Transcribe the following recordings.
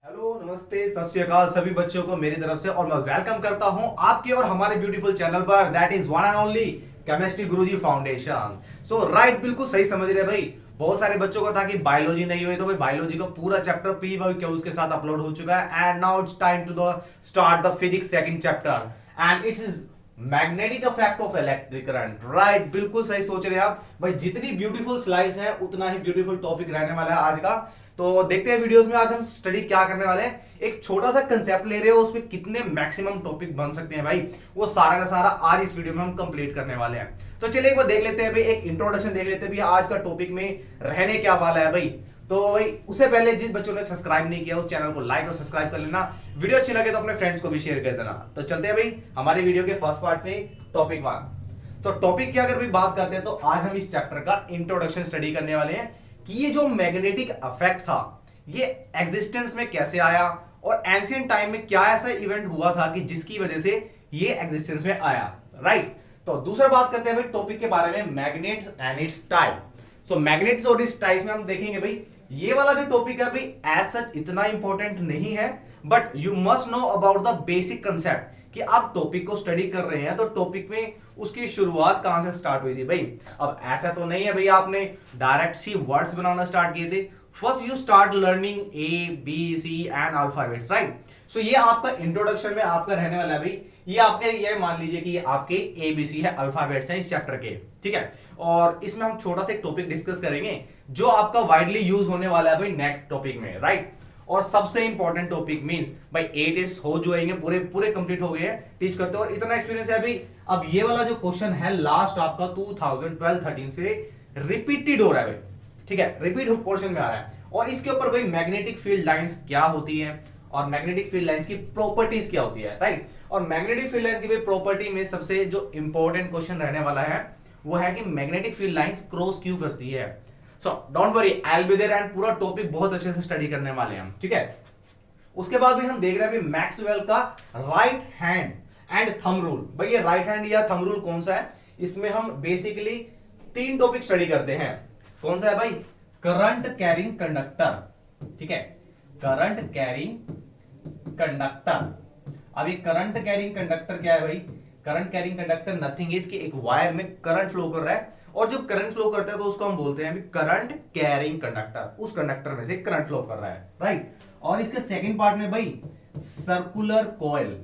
Hello, नमस्ते, सत श्री अकाल सभी बच्चों को मेरी तरफ से और मैं वेलकम करता हूं आपके और हमारे ब्यूटीफुल चैनल पर that is one and only chemistry Guruji foundation. So right, बिल्कुल सही समझ रहे भाई। बहुत सारे बच्चों को था कि बायोलॉजी नहीं हुई, तो भाई बायोलॉजी का पूरा चैप्टर पी के उसके साथ अपलोड हो चुका है and now it's time to the start the physics second chapter and it's is magnetic effect of electric current. Right, बिल्कुल सही सोच रहे हैं आप भाई। जितनी ब्यूटीफुल स्लाइड्स हैं उतना ही ब्यूटीफुल टॉपिक रहने वाला है आज का। तो देखते हैं वीडियोस में आज हम स्टडी क्या करने वाले हैं। एक छोटा सा कंसेप्ट ले रहे हो, उसमें कितने मैक्सिमम टॉपिक बन सकते हैं भाई, वो सारा का सारा आज इस वीडियो में हम कंप्लीट करने वाले हैं। तो चलिए एक बार देख लेते हैं भाई, एक इंट्रोडक्शन देख लेते हैं भाई आज का टॉपिक में रहने क्या वाला है भाई। तो भाई उससे पहले जिस बच्चों ने सब्सक्राइब नहीं किया उस चैनल को लाइक और सब्सक्राइब कर लेना। वीडियो अच्छी लगे तो अपने फ्रेंड्स को भी शेयर कर देना। तो चलते हैं भाई हमारे वीडियो के फर्स्ट पार्ट में, टॉपिक 1। सो टॉपिक की अगर भी बात करते हैं तो आज हम इस चैप्टर का इंट्रोडक्शन स्टडी करने वाले हैं कि ये जो मैग्नेटिक इफेक्ट था ये एग्जिस्टेंस में कैसे आया और एंशिएंट टाइम में क्या ऐसा इवेंट हुआ था कि जिसकी वजह से ये एग्जिस्टेंस में आया। राइट, तो दूसरा बात करते हैं भाई टॉपिक के बारे में, magnets and it's type. So magnets और इस टाइप में हम देखेंगे भाई ये वाला जो टॉपिक है भाई एज सच इतना इंपॉर्टेंट नहीं है, but you must know about the basic concept कि आप टॉपिक को स्टडी कर रहे हैं तो टॉपिक में उसकी शुरुआत कहां से स्टार्ट हुई थी भाई। अब ऐसा तो नहीं है भाई आपने डायरेक्ट सी वर्ड्स बनाना स्टार्ट किए थे। First you start learning A B C and alphabets. Right, so ये आपका इंट्रोडक्शन में आपका रहने वाला है भाई। ये आपके ये मान लीजिए कि ये आपके एबीसी है, अल्फाबेट्स हैं इस चैप्टर के, ठीक है। और इसमें हम छोटा सा एक टॉपिक डिस्कस करेंगे जो आपका वाइडली यूज होने वाला है भाई नेक्स्ट टॉपिक में। राइट, और सबसे इंपॉर्टेंट टॉपिक मींस भाई 8 इज हो जाएंगे, पूरे पूरे कंप्लीट हो गए हैं टीच करते हो और इतना एक्सपीरियंस है अभी। अब ये वाला जो क्वेश्चन है लास्ट आपका 2012-13 से रिपीटेड हो रहा है भाई, ठीक है, रिपीट पोर्शन में आ रहा है। और इसके ऊपर भाई मैग्नेटिक फील्ड लाइंस क्या होती है और मैग्नेटिक फील्ड लाइंस की प्रॉपर्टीज क्या होती है। राइट, और मैग्नेटिक फील्ड लाइंस की भाई प्रॉपर्टी में सबसे जो इंपॉर्टेंट क्वेश्चन रहने वाला है वो है कि मैग्नेटिक फील्ड लाइंस क्रॉस क्यों करती है। So don't worry, I will be there and पूरा टॉपिक बहुत अच्छे से स्टडी करने वाले हैं हम, ठीक है। उसके बाद भी हम देख रहे हैं भाई मैक्सवेल का right hand and thumb rule. भाई ये राइट हैंड या थंब रूल कौन सा है, इसमें हम बेसिकली 3 टॉपिक स्टडी करते हैं। कौन सा है भाई, करंट कैरिंग कंडक्टर, ठीक है, करंट कैरिंग कंडक्टर। अब ये करंट कैरिंग कंडक्टर क्या है भाई, current carrying conductor nothing is कि एक वायर में करंट फ्लो कर रहा है और जब करंट फ्लो करता है तो उसको हम बोलते हैं करंट कैरिंग कंडक्टर, उस कंडक्टर में से करंट फ्लो कर रहा है। राइट, और इसके सेकंड पार्ट में भाई सर्कुलर कॉइल।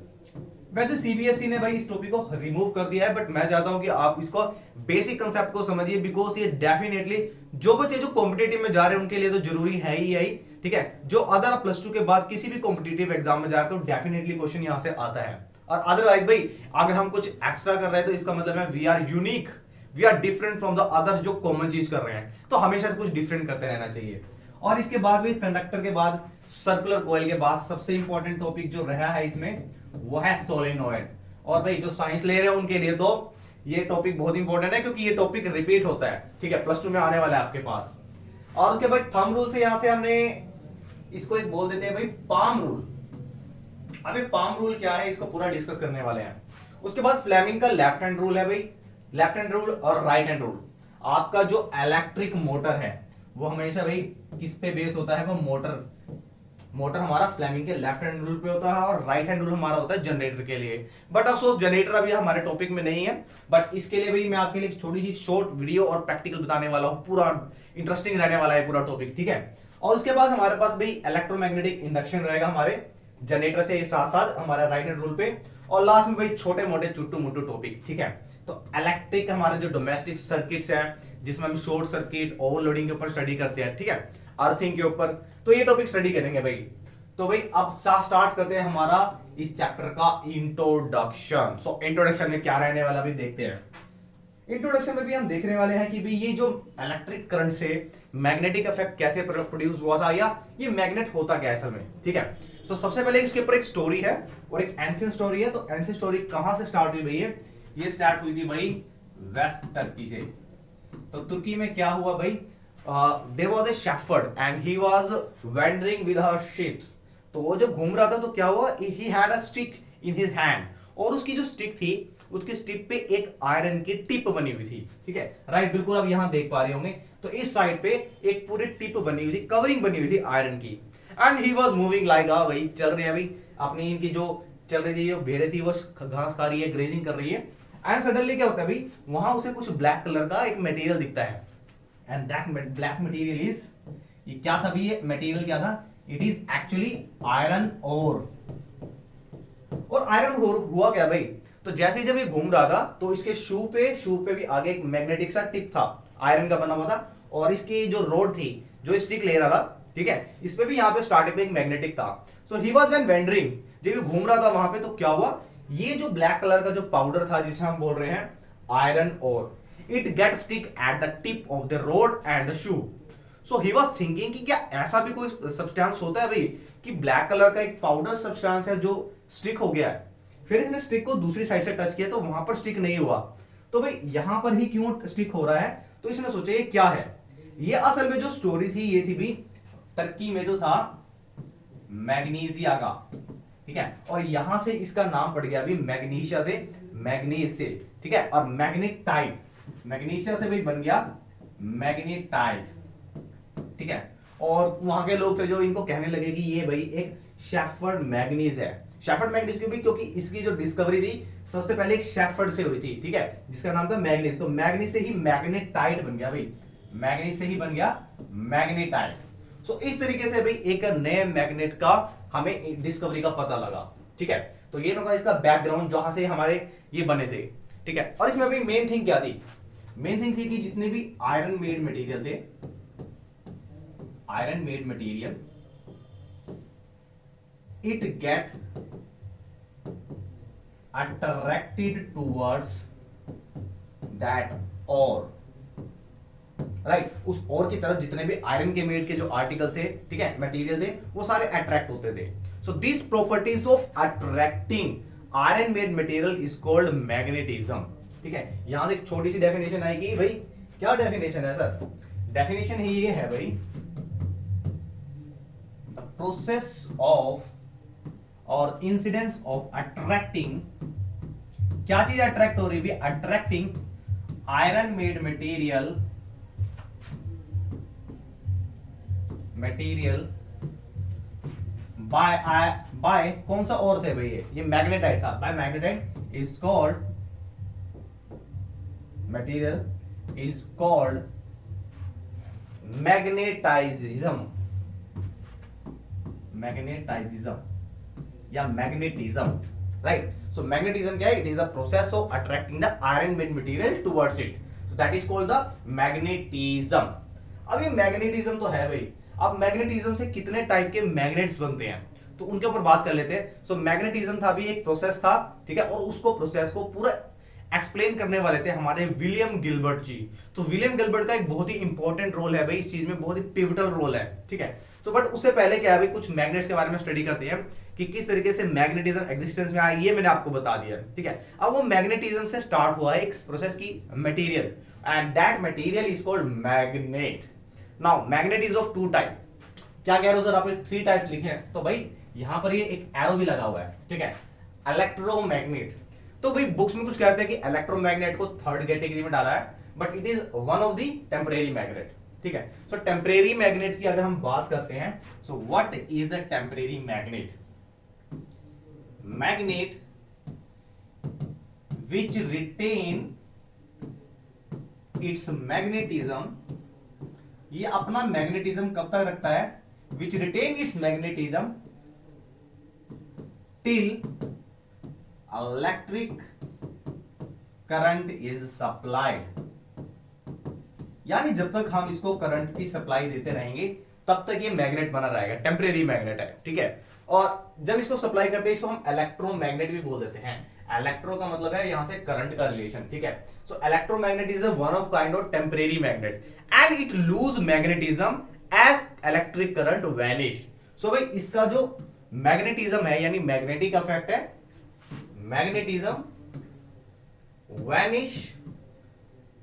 वैसे सीबीएसई ने भाई इस टॉपिक को रिमूव कर दिया है, बट मैं चाहता हूं कि आप इसको बेसिक कंसेप्ट को समझिए बिकॉज ये डेफिनेटली जो बच्चे जो कॉम्पिटिटिव में जा रहे हैं उनके लिए तो जरूरी है ही यही, ठीक है। जो अदर +2 के बाद किसी भी कॉम्पिटिटिव एग्जाम में जा रहे हैं तो डेफिनेटली क्वेश्चन यहां से आता है। और अदरवाइज भाई अगर हम कुछ एक्स्ट्रा कर रहे हैं तो इसका मतलब है we are unique, we are different from the others जो कॉमन चीज कर रहे हैं, तो हमेशा कुछ डिफरेंट करते रहना चाहिए। और इसके बाद भी कंडक्टर के बाद सर्कुलर कॉइल के बाद सबसे इंपॉर्टेंट टॉपिक जो रहा है इसमें वो है सोलेनॉइड। और भाई जो साइंस ले रहे हैं उनके लिए तो ये टॉपिक बहुत इंपॉर्टेंट है क्योंकि ये टॉपिक रिपीट होता है, ठीक है, +2 में आने वाला है आपके पास। और उसके बाद थंब रूल से यहां से हमने इसको एक बोल देते हैं भाई पाम रूल। अभी पाम रूल क्या है इसको पूरा डिस्कस करने वाले हैं। उसके बाद फ्लेमिंग का लेफ्ट हैंड रूल है भाई, लेफ्ट हैंड रूल और राइट हैंड रूल। आपका जो इलेक्ट्रिक मोटर है वो हमेशा भाई किस पे बेस होता है, वो मोटर हमारा फ्लेमिंग के लेफ्ट हैंड रूल पे होता है और राइट हैंड रूल हमारा होता है जनरेटर के लिए। बट अफसोस जनरेटर अभी हमारे टॉपिक में नहीं है, बट इसके लिए भी मैं आपके लिए छोटी सी शॉर्ट वीडियो और प्रैक्टिकल बताने वाला हूं, पूरा इंटरेस्टिंग रहने वाला है पूरा टॉपिक, ठीक है। और उसके बाद हमारे पास भाई इलेक्ट्रोमैग्नेटिक इंडक्शन रहेगा हमारे जनरेटर से साथ साथ हमारे राइट हैंड रूल पे। और लास्ट में भाई छोटे मोटे चुट्टू मुट्टू टॉपिक, ठीक है। तो इलेक्ट्रिक हमारे जो डोमेस्टिक सर्किट्स हैं जिसमें हम शॉर्ट सर्किट ओवरलोडिंग के ऊपर स्टडी करते हैं, ठीक है, अर्थिंग के ऊपर, तो ये टॉपिक स्टडी करेंगे भाई। तो भाई अब स्टार्ट करते हैं हमारा इस चैप्टर का इंट्रोडक्शन। सो इंट्रोडक्शन में क्या रहने वाला भी देखते हैं। इंट्रोडक्शन में भी हम देखने वाले हैं कि भाई ये जो इलेक्ट्रिक करंट से मैग्नेटिक इफेक्ट कैसे प्रोड्यूस हुआ था या ये मैग्नेट होता क्या है असल में, ठीक है। सो सबसे पहले इसके ऊपर एक स्टोरी है और एक एंशिएंट स्टोरी है। तो एंशिएंट स्टोरी कहां से स्टार्ट हुई भाई, ये स्टार्ट हुई थी भाई वेस्ट टर्की से। तो तुर्की में क्या हुआ भाई, there was a shepherd and he was wandering with her ships. तो वो जब घूम रहा था तो क्या हुआ, he had a stick in his hand और उसकी जो स्टिक थी उसकी स्टिक पे एक आयरन की टिप बनी हुई थी, ठीक है। राइट, बिल्कुल आप यहां देख पा रहे होंगे। तो इस साइड पे एक पूरी टिप बनी हुई थी, कवरिंग बनी हुई थी आयरन की। And he was moving like वही चल रहे हैं अभी अपनी इनकी जो चल रही थी, जो भेड़े थी वो घास खा रही है, ग्रेजिंग कर रही है। एंड सडनली क्या होता है भाई, वहां उसे कुछ ब्लैक कलर का एक मटेरियल दिखता है। And that black material is, ये क्या था भाई, ये मटेरियल क्या था, it is actually iron ore. और आयरन ओर हुआ क्या भाई, तो जैसे ही जब ये घूम रहा था तो इसके शू पे भी आगे एक मैग्नेटिक सा टिप था, आयरन का बना हुआ था, और इसकी जो रोड थी, जो स्टिक ले रहा था, ठीक है, इस पे भी यहाँ पे स्टार्टिंग में एक मैग्नेटिक था। सो ही वाज व्हेन वेंडरिंग, जब ये घूम रहा था वहां पे, तो क्या हुआ, ये जो ब्लैक कलर का जो पाउडर था जिसे हम बोल रहे हैं iron ore, it get stick at the tip of the rod and the shoe. So he was thinking कि क्या ऐसा भी कोई सब्सटेंस होता है भाई कि ब्लैक कलर का एक पाउडर सब्सटेंस है जो स्टिक हो गया है। फिर इसने स्टिक को दूसरी साइड से टच किया तो वहां पर स्टिक नहीं हुआ, तो भाई यहां पर ही क्यों स्टिक हो रहा है, तो इसने सोचा ये क्या है। ये असल में जो स्टोरी थी ये थी भी टर्की में जो था मैग्नीशिया का, ठीक है, और यहां से इसका नाम पड़ गया अभी मैग्नीशिया से, मैग्नीज से, ठीक है, और मैग्नेटाइट, मैग्नीशिया से भी बन गया मैग्नेटाइट, ठीक है। और वहां के लोग थे जो इनको कहने लगे कि ये भाई एक शेफर्ड मैग्नीज है। शेफर्ड मैग्नीज क्यों भी, क्योंकि इसकी जो डिस्कवरी थी सबसे पहले एक शेफर्ड से हुई थी, ठीक है, जिसका नाम था मैग्नीज। तो मैग्नीज से ही मैग्नेटाइट बन गया भाई, मैग्नीज से ही बन गया मैग्नेटाइट। सो इस तरीके से भाई एक नए मैग्नेट का हमें डिस्कवरी का पता लगा, ठीक है। तो ये तो इसका बैकग्राउंड जहां से हमारे ये बने थे, ठीक है। और इसमें भाई मेन थिंग क्या थी, मेन थिंग थी कि जितने भी आयरन मेड मटेरियल थे, iron made material, it get attracted towards that और, राइट, उस और की तरफ जितने भी आयरन के मेड के जो आर्टिकल थे, ठीक है, मटेरियल थे, वो सारे अट्रैक्ट होते थे। So this properties of attracting iron made material is called magnetism, ठीक है। यहां से एक छोटी सी डेफिनेशन आएगी भाई, क्या डेफिनेशन है सर, डेफिनेशन ही ये है भाई, द प्रोसेस ऑफ और इंसिडेंस ऑफ अट्रैक्टिंग, क्या चीज अट्रैक्ट हो रही है, attracting iron made material by कौन सा और थे भाई, ये मैग्नेटाइट था, by magnetite is called, material is called magnetism, magnetism या मैग्नेटिज्म, राइट। सो मैग्नेटिज्म क्या है, it is a process of attracting the iron made material towards it, so that is called the magnetism. अब ये magnetism तो है भाई, अब magnetism से कितने टाइप के मैग्नेट्स बनते हैं तो उनके ऊपर बात कर लेते हैं। सो मैग्नेटिज्म था भी एक प्रोसेस था, ठीक है, और उसको प्रोसेस को पूरा एक्सप्लेन करने वाले थे हमारे विलियम गिलबर्ट जी। तो विलियम गिलबर्ट का एक बहुत ही इंपॉर्टेंट रोल है भाई इस चीज में, बहुत ही पिवटल रोल है, ठीक है। सो बट उससे पहले क्या है भाई, कुछ मैग्नेट्स के बारे में स्टडी करते हैं कि किस तरीके से मैग्नेटिज्म एग्जिस्टेंस में आया, ये मैंने आपको बता दिया, ठीक है। अब वो मैग्नेटिज्म से स्टार्ट हुआ है एक प्रोसेस की material, and that material is called magnet. Now magnet is of two type, क्या कह रहे हो सर आपने थ्री टाइप लिखे हैं, तो भाई यहां पर ये एक एरो भी लगा हुआ है, ठीक है, इलेक्ट्रोमैग्नेट। तो भाई बुक्स में कुछ कहते हैं कि इलेक्ट्रोमैग्नेट को थर्ड कैटेगरी में डाला है, but it is one of the temporary magnet, ठीक है। सो टेम्परेरी मैग्नेट की अगर हम बात करते हैं, so what is a temporary magnet, magnet which retain its magnetism, ये अपना मैग्नेटिज्म कब तक रखता है, which retain its magnetism till electric current is supplied, यानी जब तक हम इसको करंट की सप्लाई देते रहेंगे तब तक ये मैग्नेट बना रहेगा, टेम्परेरी मैग्नेट है, ठीक है। और जब इसको सप्लाई करते हैं इसको हम इलेक्ट्रोमैग्नेट भी बोल देते हैं। इलेक्ट्रो का मतलब है यहां से करंट का रिलेशन, ठीक है। So electromagnet is one of kind of temporary magnet and it lose magnetism as electric current vanish. So भाई इसका जो मैग्नेटिज्म है यानी मैग्नेटिक इफेक्ट है, magnetism vanish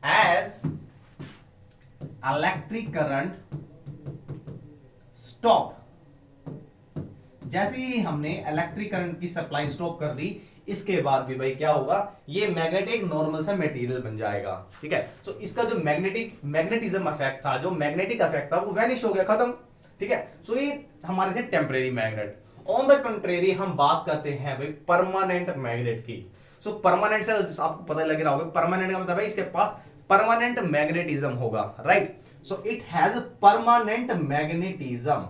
as electric current stop. जैसे ही हमने इलेक्ट्रिक करंट की सप्लाई स्टॉप कर दी, इसके बाद भी भाई क्या होगा, ये मैग्नेटिक नॉर्मल सा मटेरियल बन जाएगा, ठीक है। सो इसका जो मैग्नेटिज्म इफेक्ट था, जो मैग्नेटिक इफेक्ट था वो वैनिश हो गया, खत्म, ठीक है। सो ये हमारे थे temporary magnet. On the contrary हम बात करते हैं भाई परमानेंट मैग्नेट की। सो परमानेंट से आपको पता लग रहा होगा, परमानेंट का मतलब है इसके पास परमानेंट मैग्नेटिज्म होगा, right. So it has permanent magnetism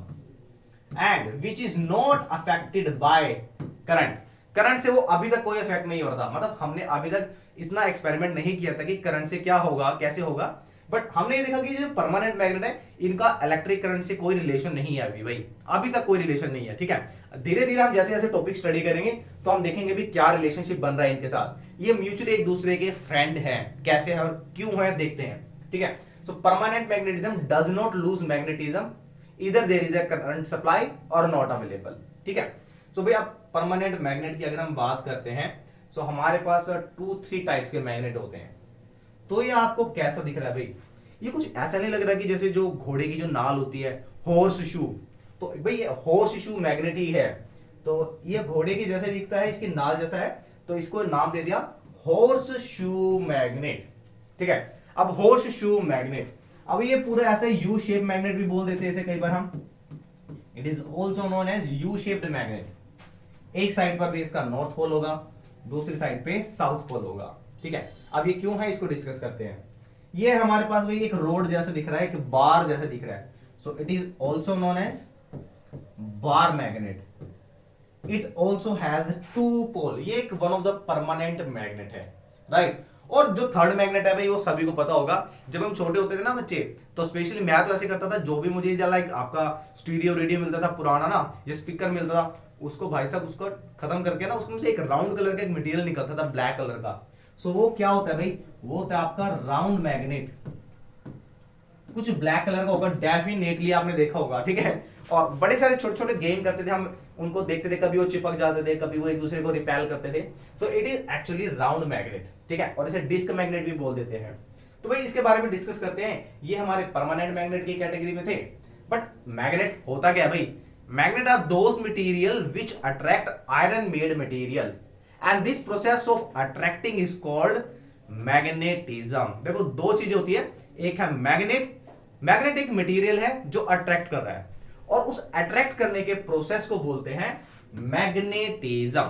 and which is not affected by current. Current से वो अभी तक कोई इफेक्ट नहीं हो रहा था, मतलब हमने अभी तक इतना एक्सपेरिमेंट नहीं किया था कि करंट से क्या होगा कैसे होगा, बट हमने ये देखा कि जो परमानेंट मैग्नेट है इनका इलेक्ट्रिक करंट से कोई रिलेशन नहीं है अभी भाई, अभी तक कोई रिलेशन नहीं है, ठीक है। धीरे धीरे हम जैसे जैसे टॉपिक स्टडी करेंगे तो हम देखेंगे भी क्या रिलेशनशिप बन रहा है इनके साथ, ये म्यूचुअली एक दूसरे के फ्रेंड हैं, कैसे है और क्यों है देखते हैं, ठीक है। So permanent magnetism does not lose magnetism इधर there is a current supply और नॉट अवेलेबल, ठीक है। सो भाई अब परमानेंट मैग्नेट की अगर हम बात करते हैं, सो हमारे पास 2-3 टाइप्स के मैग्नेट होते हैं। तो ये आपको कैसा दिख रहा है भाई, ये कुछ ऐसा नहीं लग रहा कि जैसे जो घोड़े की जो नाल होती है हॉर्स शू, तो भाई ये हॉर्स शू मैग्नेट ही है, तो ये घोड़े की जैसे दिखता है, इसकी नाल जैसा है, तो इसको नाम दे दिया हॉर्स शू मैग्नेट, ठीक है। अब हॉर्स शू मैग्नेट, अब ये पूरा ऐसे यू शेप मैग्नेट भी बोल देते हैं इसे कई बार हम, it is also known as U shaped magnet. एक साइड पर भी इसका नॉर्थ पोल होगा, दूसरी साइड पे साउथ पोल होगा, ठीक है। अब ये क्यों है इसको डिस्कस करते हैं। ये हमारे पास भाई एक रोड जैसा दिख रहा है, एक बार जैसा दिख रहा है, so it is also known as bar magnet. It also has 2 pole, ये एक one of the permanent magnet है, राइट। और जो थर्ड मैग्नेट है भाई वो सभी को पता होगा, जब हम छोटे होते थे ना बच्चे, तो स्पेशली मैं तो ऐसे करता था, जो भी मुझे लाइक आपका स्टीरियो रेडियो मिलता था पुराना ना, ये स्पीकर मिलता था, उसको भाई साहब उसको खत्म करके ना उसमें से एक राउंड कलर का एक मटेरियल निकलता था ब्लैक कलर का। सो वो क्या होता है भाई, वो होता है आपका राउंड मैग्नेट, कुछ ब्लैक कलर का होगा, डेफिनेटली आपने देखा होगा, ठीक है। और बड़े सारे छोटे छोटे गेम करते थे हम, उनको देखते थे, कभी वो चिपक जाते थे, कभी वो एक दूसरे को रिपेल करते थे। सो it is actually round magnet, ठीक है, और इसे डिस्क मैग्नेट भी बोल देते हैं। तो भाई इसके बारे में डिस्कस करते हैं, ये हमारे परमानेंट मैग्नेट की कैटेगरी में थे। बट मैग्नेट होता क्या है भाई, magnet are those material which attract iron made material and this process of attracting is called magnetism. देखो दो चीजें होती है, एक है मैग्नेट, मैग्नेट एक मटेरियल है जो अट्रैक्ट कर रहा है, और उस अट्रैक्ट करने के प्रोसेस को बोलते हैं मैग्नेटिज्म।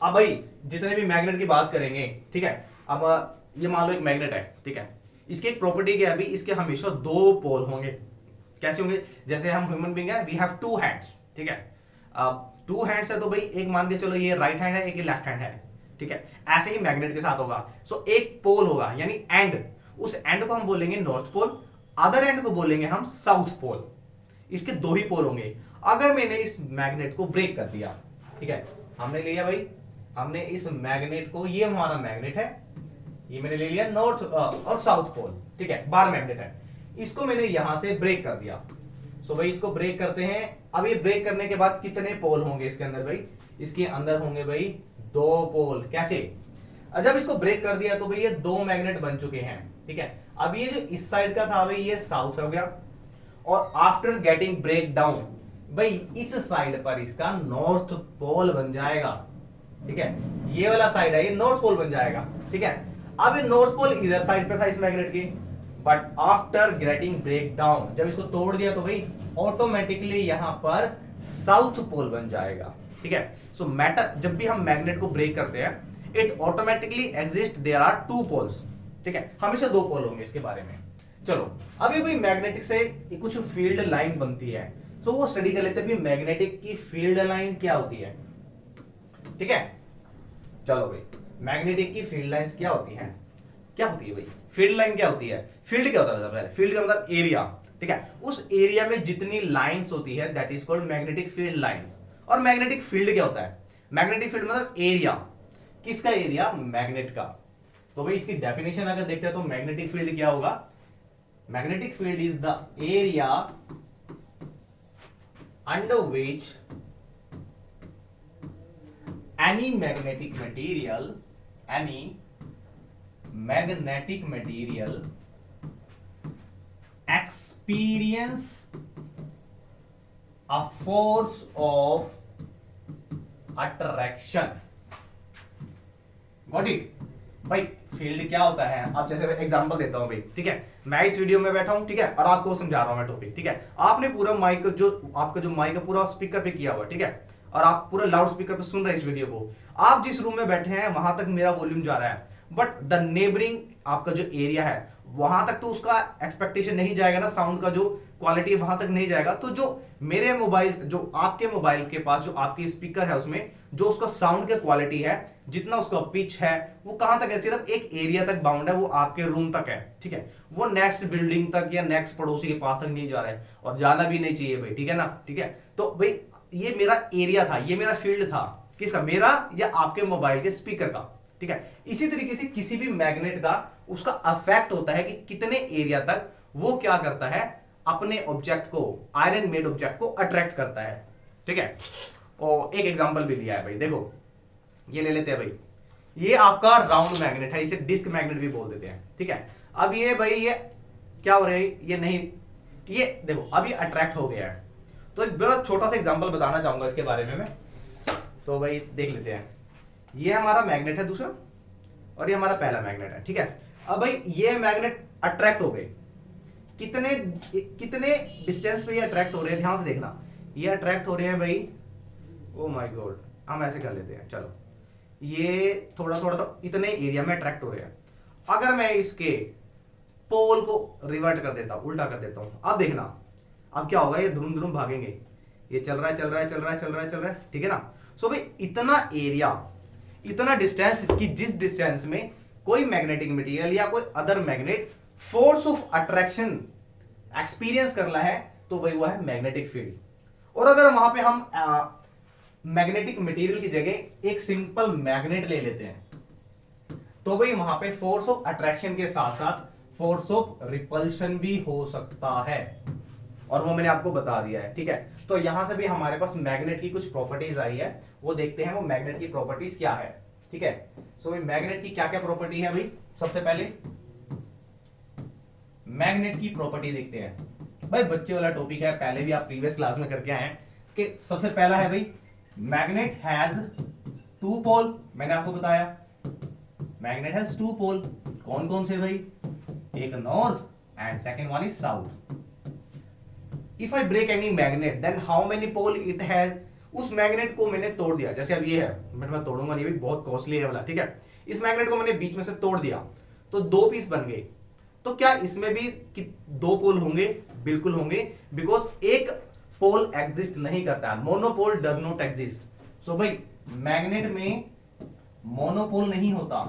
अब भाई जितने भी मैग्नेट की बात करेंगे, ठीक है, अब ये मान लो एक मैग्नेट है, ठीक है, इसकी एक प्रॉपर्टी क्या है अभी, इसके हमेशा 2 पोल होंगे। कैसे होंगे, जैसे हम ह्यूमन बीइंग है, वी हैव 2 हैंड्स, ठीक है। अब 2 हैंड्स है तो भाई एक मान के चलो ये राइट हैंड है, एक लेफ्ट हैंड है, ठीक है। ऐसे ही मैग्नेट के साथ होगा। सो एक पोल होगा यानी एंड, उस एंड को हम बोलेंगे नॉर्थ पोल, अदर एंड को बोलेंगे हम साउथ पोल। इसके 2 ही पोल होंगे। अगर मैंने इस मैग्नेट को ब्रेक कर दिया, ठीक है, हमने लिया भाई, हमने इस मैग्नेट को, ये हमारा मैग्नेट है, ये मैंने ले लिया नॉर्थ और साउथ पोल, ठीक है, बार मैग्नेट है, इसको मैंने यहां से ब्रेक कर दिया। सो भाई इसको ब्रेक करते हैं। अब ये ब्रेक करने के बाद कितने पोल होंगे इसके अंदर भाई, इसके अंदर होंगे भाई 2 पोल। कैसे, जब इसको ब्रेक कर दिया तो भाई ये 2 मैग्नेट बन चुके हैं, ठीक है। अब ये जो इस साइड का था भाई ये साउथ हो गया, और आफ्टर गेटिंग ब्रेक डाउन भाई इस साइड पर इसका नॉर्थ पोल बन जाएगा, ठीक है। ये वाला साइड है, ये नॉर्थ पोल बन जाएगा, ठीक है। अब ये नॉर्थ पोल इधर साइड पे था इस मैग्नेट के, but after getting break down जब इसको तोड़ दिया तो भाई ऑटोमेटिकली यहां पर साउथ पोल बन जाएगा, ठीक है। सो मैटर, जब भी हम मैग्नेट को ब्रेक करते हैं, it automatically exist, there are 2 poles, ठीक है, हमेशा 2 पोल होंगे इसके बारे में। चलो अभी भाई मैग्नेटिक से कुछ फील्ड लाइन बनती है, तो वो स्टडी कर लेते हैं भी मैग्नेटिक की फील्ड लाइन क्या होती है, ठीक है। चलो भाई मैग्नेटिक की फील्ड लाइंस क्या होती हैं, क्या होती है भाई फील्ड लाइन, क्या होती है, फील्ड क्या होता है पहले, फील्ड का मतलब एरिया, ठीक है, उस एरिया में जितनी लाइंस होती है that is called magnetic field lines. और मैग्नेटिक फील्ड क्या होता है, मैग्नेटिक फील्ड मतलब एरिया, किसका एरिया, मैग्नेट का। तो भाई इसकी डेफिनेशन अगर देखते हैं तो मैग्नेटिक फील्ड क्या होगा, magnetic field is the area under which any magnetic material experience a force of attraction, got it। भाई फील्ड क्या होता है, आप जैसे एग्जांपल देता हूं भाई, ठीक है, मैं इस वीडियो में बैठा हूं, ठीक है, और आपको समझा रहा हूं मैं टॉपिक, ठीक है, आपने पूरा माइक जो आपका जो माइक है पूरा स्पीकर पे किया हुआ, ठीक है, और आप पूरा लाउड स्पीकर पे सुन रहे हैं इस वीडियो को, आप जिस रूम में बैठे हैं वहां तक मेरा वॉल्यूम जा रहा है, बट द नेबरिंग आपका जो एरिया है वहां तक तो उसका एक्सपेक्टेशन नहीं जाएगा ना, साउंड का जो क्वालिटी वहां तक नहीं जाएगा, तो जो मेरे मोबाइल जो आपके मोबाइल के पास जो आपकी स्पीकर है उसमें जो उसका साउंड का क्वालिटी है, जितना उसका पिच है, वो कहां तक है, सिर्फ एक एरिया तक बाउंड है, वो आपके रूम तक है, ठीक है, वो नेक्स्ट बिल्डिंग तक या नेक्स्ट पड़ोसी के पास तक नहीं जा रहा है, और जाना भी नहीं चाहिए भाई, ठीक है ना, ठीक है। तो भाई ये मेरा एरिया था, ये मेरा फील्ड था, किसका, मेरा या आपके मोबाइल के स्पीकर का, ठीक है। इसी तरीके से किसी भी मैग्नेट का उसका अफेक्ट होता है कि कितने एरिया तक वो क्या करता है, अपने ऑब्जेक्ट को, आयरन मेड ऑब्जेक्ट को अट्रैक्ट करता है, ठीक है। और एक एग्जांपल भी लिया है भाई, देखो ये ले लेते हैं भाई, ये आपका राउंड मैग्नेट है, इसे डिस्क मैग्नेट भी बोल देते हैं, ठीक है। अब ये भाई ये क्या हो रहा है, ये नहीं, ये देखो अब ये अट्रैक्ट हो गया है, तो एक बड़ा छोटा सा एग्जांपल बताना चाहूंगा इसके बारे में मैं, तो भाई देख लेते हैं, ये हमारा मैग्नेट है दूसरा, और ये हमारा पहला मैग्नेट है, ठीक है। अब भाई ये मैग्नेट अट्रैक्ट हो गए, कितने कितने डिस्टेंस पे ये अट्रैक्ट हो रहे हैं, ध्यान से देखना, ये अट्रैक्ट हो रहे हैं भाई, ओ माय गॉड, हम ऐसे कर लेते हैं, चलो ये थोड़ा थोड़ा तो इतने एरिया में अट्रैक्ट हो रहे हैं। अगर मैं इसके पोल को रिवर्ट कर देता हूं, उल्टा कर देता हूं, अब देखना अब क्या होगा, ये धुरुम धुरुम भागेंगे, ये चल रहा है चल रहा है चल रहा है चल रहा है चल रहा है, ठीक है ना। सो भाई इतना एरिया, इतना डिस्टेंस कि जिस डिस्टेंस में कोई मैग्नेटिक मटेरियल या कोई other magnet force of attraction experience कर रहा है, तो वही वो है मैग्नेटिक फील्ड। और अगर वहां पे हम मैग्नेटिक मटेरियल की जगह एक सिंपल मैग्नेट ले लेते हैं, तो भाई वहां पे फोर्स ऑफ अट्रैक्शन के साथ साथ फोर्स ऑफ रिपल्शन भी हो सकता है, और वो मैंने आपको बता दिया है, ठीक है। तो यहां से भी हमारे पास मैग्नेट की कुछ प्रॉपर्टीज आई है, वो देखते हैं वो मैग्नेट की प्रॉपर्टीज क्या है, ठीक है। सो भाई मैग्नेट की क्या क्या प्रॉपर्टी है भाई, सबसे पहले मैग्नेट की प्रॉपर्टी देखते हैं भाई, बच्चे वाला टॉपिक है, पहले भी आप प्रीवियस क्लास में करके आए हैं। इसके सबसे पहला है भाई मैग्नेट हैज टू पोल, मैंने आपको बताया मैग्नेट हैज टू पोल, कौन कौन से भाई, एक north and second one is south. If I break any magnet then how many pole it has, उस मैग्नेट को मैंने तोड़ दिया, जैसे अब ये है, बट मैं तोड़ूंगा नहीं भाई, बहुत कॉस्टली है वाला, ठीक है। इस मैग्नेट को मैंने बीच में से तोड़ दिया, तो दो पीस बन गए, तो क्या इसमें भी दो पोल होंगे, बिल्कुल होंगे, बिकॉज एक पोल एग्जिस्ट नहीं करता है, मोनोपोल डज नॉट एग्जिस्ट। सो भाई मैग्नेट में मोनोपोल नहीं होता,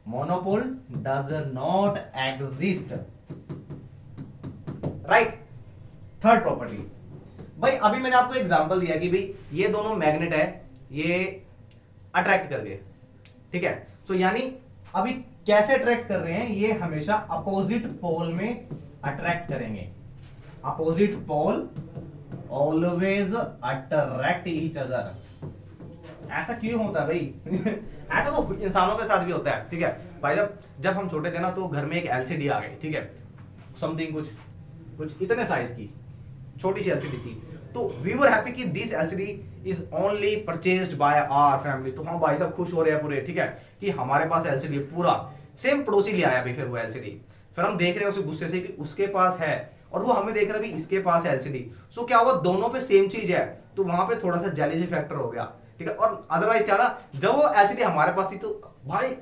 monopole does not exist, right. Third property भाई, अभी मैंने आपको एग्जांपल दिया कि भाई ये दोनों मैग्नेट है, ये अट्रैक्ट कर गए, ठीक है। तो यानी अभी कैसे अट्रैक्ट कर रहे हैं, ये हमेशा अपोजिट पोल में अट्रैक्ट करेंगे, opposite pole always attract each other. ऐसा क्यों होता है भाई ऐसा तो इंसानों के साथ भी होता है, ठीक है भाई। जब हम छोटे थे ना, तो घर में एक एलसीडी आ गई, ठीक है, समथिंग कुछ कुछ इतने साइज की छोटी सी एलसीडी थी, तो वी वर हैप्पी कि this LCD is only purchased by our family. तो हम भाई साहब खुश हो रहे हैं पूरे, ठीक है, कि हमारे पास एलसीडी पूरा। सेम पड़ोसी ले आया भाई फिर वो एलसीडी, फिर हम देख रहे हैं उसे गुस्से से कि उसके पास है, और वो हमें देख रहा है भी इसके पास है एलसीडी। सो क्या हुआ, दोनों पे सेम चीज है, तो वहां पे थोड़ा सा जेलिसी फैक्टर हो गया, ठीक है। और अदरवाइज क्या था, जब वो एलसीडी हमारे पास थी, तो भाई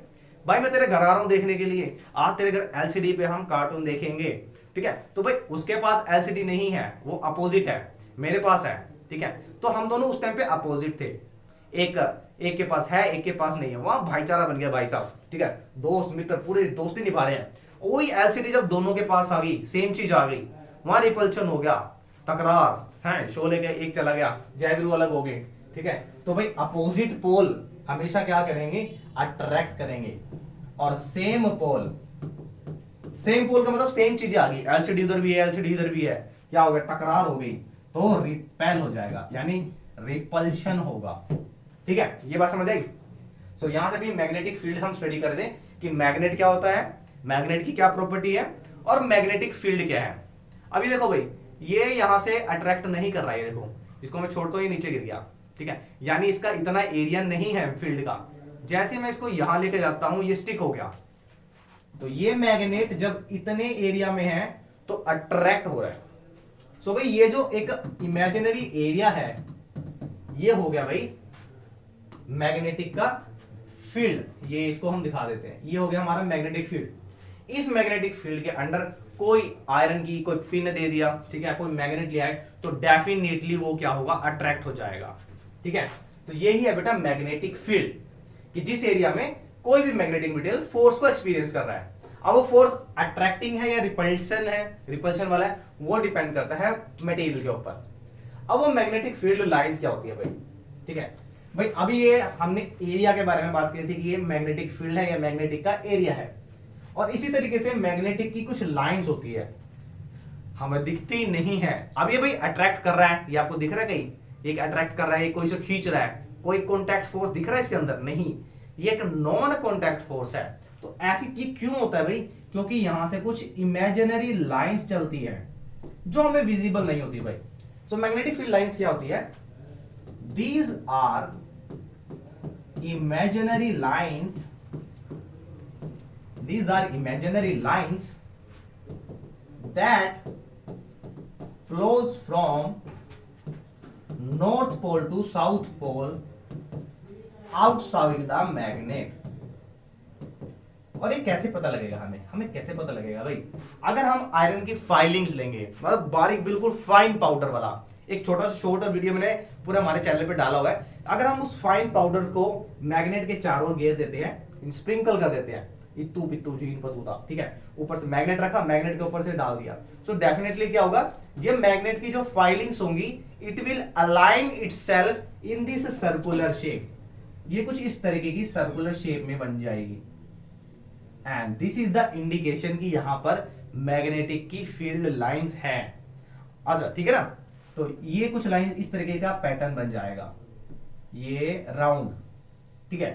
भाई मैं तेरे घर आ रहा हूं देखने के लिए, आज तेरे घर एलसीडी पे हम कार्टून देखेंगे, ठीक है। तो भाई उसके पास एलसीडी नहीं है, वो अपोजिट है, मेरे पास है, ठीक है। तो हम दोनों उस टाइम पे अपोजिट थे, एक के पास है, एक के पास नहीं है, वहां भाईचारा बन गया भाई साहब, ठीक है, दोस्त मित्र पूरे दोस्ती निभा रहे हैं। वही एलसीडी जब दोनों के पास आ गई, सेम चीज आ गई, वहां रिपल्शन हो गया, तकरार है, शोले के एक चला गया, जयवीरू अलग हो गए, ठीक है। तो भाई अपोजिट पोल हमेशा क्या करेंगे, अट्रैक्ट करेंगे, और सेम पोल का मतलब सेम चीजें आ गई, एलसीडी उधर भी है, एलसीडी इधर भी है, क्या हो गया, टकरार हो गई, तो रिपेल हो जाएगा, यानी रिपल्शन होगा, ठीक है। ये बात समझ आई। सो यहां से भी मैग्नेटिक फील्ड हम स्टडी कर दें कि मैग्नेट क्या होता है, मैग्नेट की क्या प्रॉपर्टी है, और मैग्नेटिक फील्ड क्या है। अभी देखो भाई, ये यहां से अट्रैक्ट नहीं कर रहा है, देखो इसको मैं छोड़ता हूं, ये नीचे गिर गया, ठीक है, यानी इसका इतना एरिया नहीं है फील्ड का, जैसे मैं इसको यहां लेके जाता हूं, ये स्टिक हो गया, तो ये मैग्नेट जब इतने एरिया में है तो अट्रैक्ट हो रहा है। सो भाई ये जो एक इमेजिनरी एरिया है, ये हो गया भाई मैग्नेटिक का फील्ड। ये इसको हम दिखा देते हैं, ये हो गया हमारा मैग्नेटिक फील्ड। इस मैग्नेटिक फील्ड के अंडर कोई आयरन की कोई पिन दे दिया, ठीक है, कोई मैग्नेट लिया है, तो डेफिनेटली वो क्या होगा, अट्रैक्ट हो जाएगा। ठीक है, तो यही है बेटा मैग्नेटिक फील्ड, कि जिस एरिया में कोई भी मैग्नेटिक मटेरियल फोर्स को एक्सपीरियंस कर रहा है। अब वो फोर्स अट्रैक्टिंग है या रिपल्शन है, रिपल्शन वाला है, वो डिपेंड करता है मटेरियल के ऊपर। अब वो मैग्नेटिक फील्ड लाइंस क्या होती है भाई, ठीक है भाई। अभी ये हमने एरिया के बारे में बात की थी कि ये मैग्नेटिक फील्ड है या मैग्नेटिक का एरिया है, और इसी तरीके से मैग्नेटिक की कुछ लाइंस होती है, हमें दिखती नहीं है। अब ये भाई अट्रैक्ट कर रहा है, ये आपको दिख रहा है कहीं, एक अट्रैक्ट कर रहा है, कोई से खींच रहा है, कोई कॉन्टैक्ट फोर्स दिख रहा है इसके अंदर? नहीं, ये एक नॉन कॉन्टैक्ट फोर्स है। तो ऐसी ये क्यों होता है भाई? क्योंकि यहां से कुछ इमेजिनरी लाइंस चलती है जो हमें विजिबल नहीं होती भाई। सो मैग्नेटिक फील्ड लाइंस क्या होती है? These are imaginary lines, these are imaginary lines that flows from north pole to south pole outside the magnet। और ये कैसे पता लगेगा हमें कैसे पता लगेगा भाई? अगर हम आयरन की फाइलिंग्स लेंगे, मतलब बारीक बिल्कुल फाइन पाउडर वाला, एक छोटा शॉर्ट वीडियो मैंने पूरा हमारे चैनल पे डाला हुआ है। अगर हम उस फाइन पाउडर को मैग्नेट के चारों ओर घेर देते हैं, स्प्रिंकल कर देते हैं, इतू पितू जीन पतूता, ठीक है, ऊपर से मैग्नेट रखा, मैग्नेट के ऊपर से डाल दिया, सो डेफिनेटली क्या होगा, ये मैग्नेट की जो फाइलिंग्स होंगी, it will align itself in this circular shape. ये कुछ इस तरीके की सर्कुलर शेप में बन जाएगी, and this is the indication कि यहां पर मैग्नेटिक की फील्ड लाइंस हैं। अच्छा ठीक है ना, तो ये कुछ लाइन इस तरीके का पैटर्न बन जाएगा, ये राउंड, ठीक है।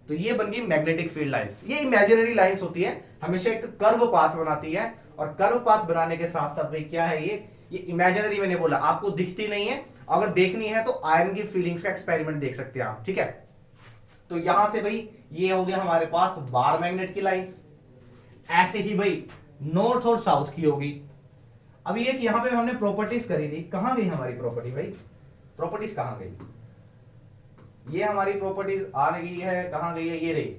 तो ये बन गई मैग्नेटिक फील्ड लाइंस। ये इमेजिनरी लाइंस होती है, हमेशा एक कर्व पाथ बनाती है, और कर्व पाथ बनाने के साथ साथ भाई क्या है, ये इमेजिनरी, मैंने बोला आपको दिखती नहीं है। अगर देखनी है तो आयरन की फीलिंग्स का एक्सपेरिमेंट देख सकते हैं आप, ठीक है। तो यहां से भाई ये हो गया हमारे पास बार मैग्नेट की लाइंस। ऐसे ही भाई नॉर्थ और साउथ की होगी। अब ये कि यहां पे हमने प्रॉपर्टीज करी थी, कहां गई हमारी प्रॉपर्टी भाई? प्रॉपर्टीज कहां गई? ये हमारी प्रॉपर्टीज आ गई है, कहां गई है? ये रही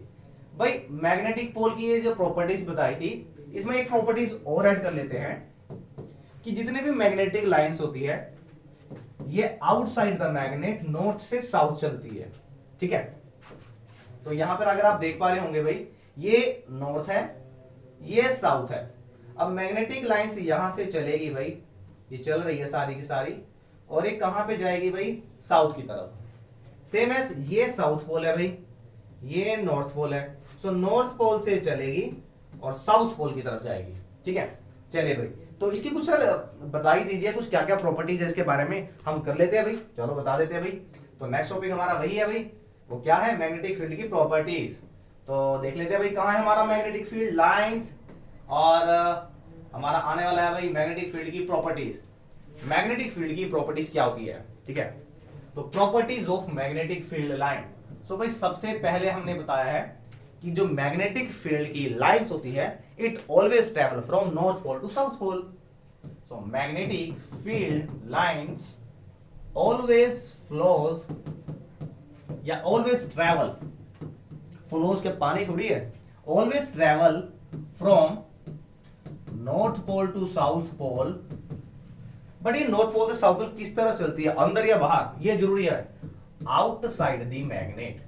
भाई, मैग्नेटिक पोल की ये जो प्रॉपर्टीज बताई थी, इसमें एक प्रॉपर्टीज और ऐड कर लेते हैं कि जितने भी मैग्नेटिक लाइंस होती है, ये आउटसाइड द मैग्नेट नॉर्थ से साउथ चलती है, ठीक है। तो यहां पर अगर आप देख पा रहे होंगे भाई, ये नॉर्थ है, ये साउथ है। अब मैग्नेटिक लाइंस यहां से चलेगी भाई, ये चल रही है सारी की सारी, और ये कहां पे जाएगी भाई? साउथ की तरफ। सेम एज ये साउथ पोल है भाई, ये नॉर्थ पोल है, सो नॉर्थ पोल से चलेगी और साउथ पोल की तरफ जाएगी, ठीक है। चलिए भाई, तो इसकी कुछ सर बता ही दीजिए, कुछ क्या क्या प्रॉपर्टीज है इसके बारे में, हम कर लेते हैं भाई, चलो बता देते हैं भाई। तो नेक्स्ट टॉपिक हमारा वही है भाई, वो क्या है? मैग्नेटिक फील्ड की प्रॉपर्टीज। तो देख लेते हैं भाई, कहां है हमारा मैग्नेटिक फील्ड लाइंस, और हमारा आने वाला है भाई मैग्नेटिक फील्ड की प्रॉपर्टीज। मैग्नेटिक फील्ड की प्रॉपर्टीज क्या होती है, ठीक है। तो properties of magnetic field line. So भाई सबसे पहले हमने बताया है कि जो मैग्नेटिक फील्ड की लाइंस होती है, it always travel from north pole to south pole. So magnetic field lines always flows या ऑलवेज ट्रेवल, फ्लोज के पानी थोड़ी है, always travel from north pole to south pole. But ये नॉर्थ पोल से साउथ पोल किस तरह चलती है, अंदर या बाहर, ये जरूरी है। आउटसाइड द मैग्नेट,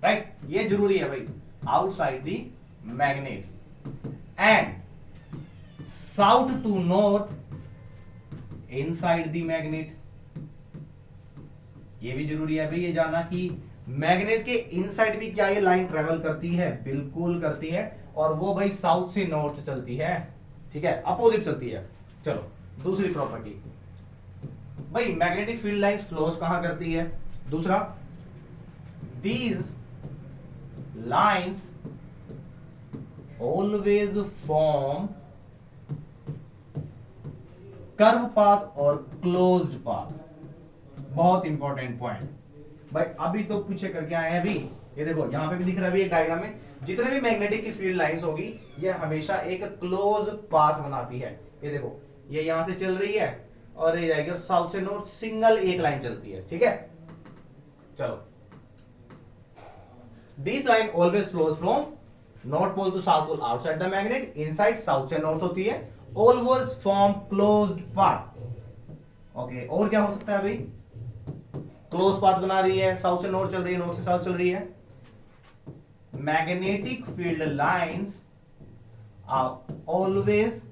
राइट, ये जरूरी है भाई, outside the magnet, and south to north inside the magnet. ये भी जरूरी है भाई ये जानना कि मैग्नेट के इनसाइड भी क्या ये लाइन ट्रेवल करती है, बिल्कुल करती है, और वो भाई साउथ से नॉर्थ चलती है, ठीक है, अपोजिट चलती है। चलो दूसरी प्रॉपर्टी भाई, मैग्नेटिक फील्ड लाइंस फ्लोज कहां करती है? दूसरा, these lines always form curve path और क्लोज्ड पाथ। बहुत इंपॉर्टेंट पॉइंट, भाई अभी तो पीछे करके आए हैं अभी, ये देखो यहाँ पे भी दिख रहा है अभी एक डायग्राम में, जितने भी मैग्नेटिक की फील्ड लाइंस होगी ये हमेशा एक क्लोज पाथ बनाती है। ये देखो ये यहां से चल रही है और ये जाएगी साउथ से नॉर्थ सिंगल एक लाइन चलती है, ठीक है। चलो, this line always flows from north pole to south pole outside the magnet, inside south से नॉर्थ होती है, always form closed path. Okay, और क्या हो सकता है भाई, क्लोज पाथ बना रही है, साउथ से नॉर्थ चल रही है, नॉर्थ से साउथ चल रही है। Magnetic field lines are always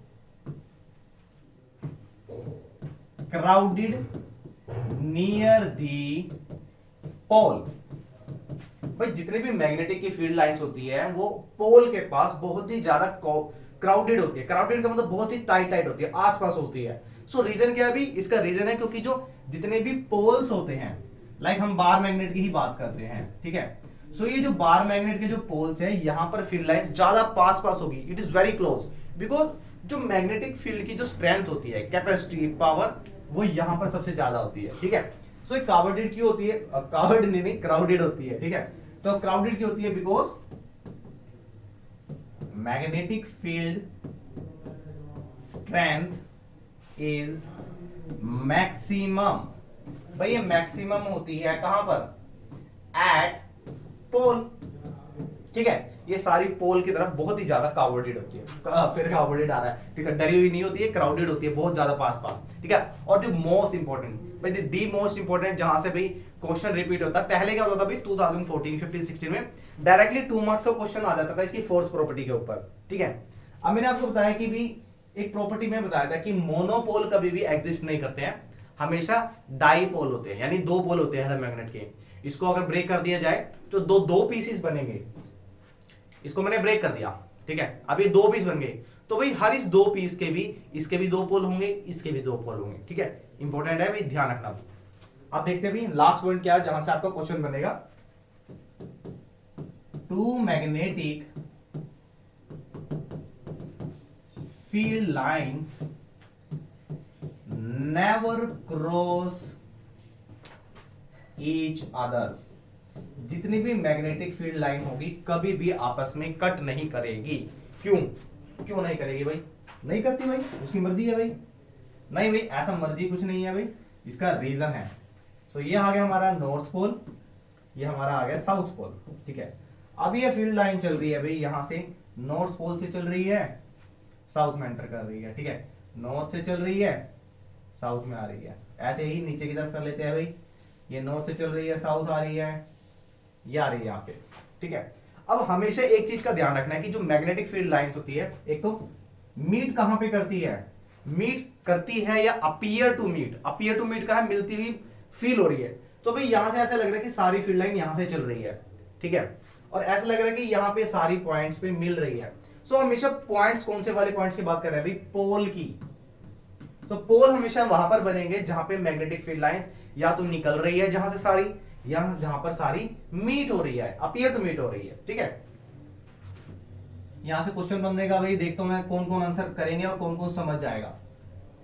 crowded near the pole. भाई जितने भी मैग्नेटिक की फील्ड लाइंस होती है वो पोल के पास बहुत ही ज्यादा क्राउडेड होती है। क्राउडेड का मतलब बहुत ही टाइट टाइट होती है, आसपास होती है। सो रीजन क्या है अभी, इसका रीजन है क्योंकि जो जितने भी पोल्स होते हैं, लाइक हम बार मैग्नेट की ही बात करते हैं, ठीक है। सो ये जो बार मैग्नेट के जो पोल्स है यहां पर फील्ड लाइंस ज्यादा पास पास होगी, it is very close, because जो मैग्नेटिक फील्ड की जो स्ट्रेंथ होती है, कैपेसिटी, पावर, वो यहां पर सबसे ज्यादा होती है, ठीक है। सो ये क्राउडेड क्यों होती है, क्राउडेड नहीं क्राउडेड होती है, ठीक है। तो क्राउडेड क्यों होती है, because magnetic field strength is maximum. भाई ये मैक्सिमम होती है कहां पर, एट पोल, ठीक है। ये सारी पोल की तरफ बहुत ही ज्यादा क्राउडेड होती है, फिर क्राउडेड आ रहा है, ठीक है, डरी हुई नहीं होती है, क्राउडेड होती है, बहुत ज्यादा पास पास, ठीक है। और जो मोस्ट इंपॉर्टेंट भाई, दी मोस्ट इंपॉर्टेंट जहां से भाई क्वेश्चन रिपीट होता है, पहले क्या होता था भाई 2014 15 16 में डायरेक्टली 2 मार्क्स का क्वेश्चन आ जाता था इसकी फोर्स प्रॉपर्टी के ऊपर, ठीक है। अब मैंने आपको बताया कि भी एक प्रॉपर्टी में बताया था कि मोनोपोल कभी भी एग्जिस्ट नहीं करते हैं, हमेशा डाईपोल होते हैं, यानी दो पोल होते हैं हर मैग्नेट के। इसको अगर ब्रेक कर दिया जाए तो दो दो पीसेस बनेंगे, इसको मैंने ब्रेक कर दिया, ठीक है, अब ये दो पीस बन गए, तो भाई हर इस दो पीस के भी, इसके भी दो पोल होंगे, इसके भी दो पोल होंगे, ठीक है। इंपॉर्टेंट है भाई, ध्यान रखना। अब देखते हैं भाई लास्ट पॉइंट क्या है जहां से आपका क्वेश्चन बनेगा। Two magnetic field lines never cross each other. जितनी भी मैग्नेटिक फील्ड लाइन होगी कभी भी आपस में कट नहीं करेगी। क्यों क्यों नहीं करेगी भाई, नहीं करती भाई, उसकी मर्जी है भाई, नहीं भाई ऐसा मर्जी कुछ नहीं है भाई, इसका रीजन है। सो ये आ गया हमारा नॉर्थ पोल, ये हमारा आ गया साउथ पोल, ठीक है। अब ये फील्ड लाइन चल रही है भाई, यहां से नॉर्थ पोल से चल रही है, साउथ में एंटर कर रही है, ठीक है, नॉर्थ से चल रही है, साउथ में आ रही है। ऐसे ही नीचे की तरफ कर लेते हैं भाई, ये नॉर्थ से चल रही है, साउथ आ रही है, ये आ रही है यहाँ पे, ठीक है। अब हमेशा एक चीज का ध्यान रखना है कि जो मैग्नेटिक फील्ड लाइंस होती है, एक तो मीट कहां पे करती है, मीट करती है या appear to meet, appear to meet का है मिलती हुई फील हो रही है। तो भाई यहां से ऐसा लग रहा है कि सारी फील्ड लाइन यहां से चल रही है, ठीक है, और ऐसा लग रहा है कि यहाँ पे सारी पॉइंट्स पे मिल रही है। सो हमेशा पॉइंट्स कौन से वाले पॉइंट्स की बात कर रहे हैं भाई, पोल की। तो पोल हमेशा वहां पर बनेंगे जहां पे मैग्नेटिक फील्ड लाइंस या तो निकल रही है जहां से सारी, या जहां पर सारी मीट हो रही है, अपीयर टू मीट हो रही है, ठीक है। यहां से क्वेश्चन बनेगा भाई, देखता हूं मैं कौन कौन आंसर करेंगे और कौन कौन समझ जाएगा,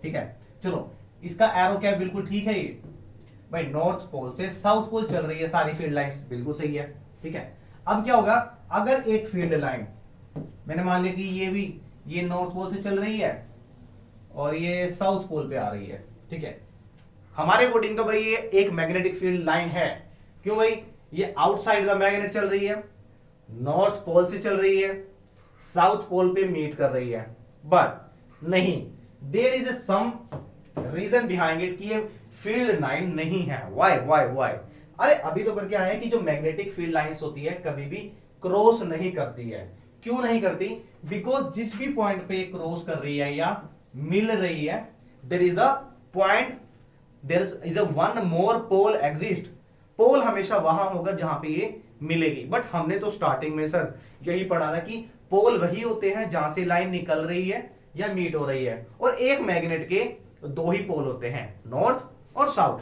ठीक है। चलो इसका एरो क्या बिल्कुल ठीक है, ये भाई नॉर्थ पोल से साउथ पोल चल रही है सारी फील्ड लाइंस, बिल्कुल सही है, ठीक है। अब क्या होगा, अगर एक फील्ड लाइन मैंने मान लिया कि ये भी, ये नॉर्थ पोल से चल रही है और ये साउथ पोल पे आ रही है, ठीक है। हमारे अकॉर्डिंग तो भाई ये एक मैग्नेटिक फील्ड लाइन है। क्यों भाई, ये आउटसाइड द मैग्नेट चल रही है, नॉर्थ पोल से चल रही है, साउथ पोल पे मीट कर रही है, बट नहीं, there is some reason behind it कि ये फील्ड लाइन नहीं है। व्हाई व्हाई व्हाई, अरे अभी तो करके आए हैं कि जो मैग्नेटिक फील्ड लाइंस होती है कभी भी क्रॉस नहीं करती है। क्यों नहीं करती, बिकॉज जिस भी पॉइंट पे क्रॉस कर रही है या मिल रही है, there is a point, there is a one more pole exist. Pole हमेशा वहां होगा जहां पे ये मिलेगी। बट हमने तो स्टार्टिंग में सर यही पढ़ा था कि पोल वही होते हैं जहां से लाइन निकल रही है या मीट हो रही है, और एक मैग्नेट के दो ही पोल होते हैं, नॉर्थ और साउथ।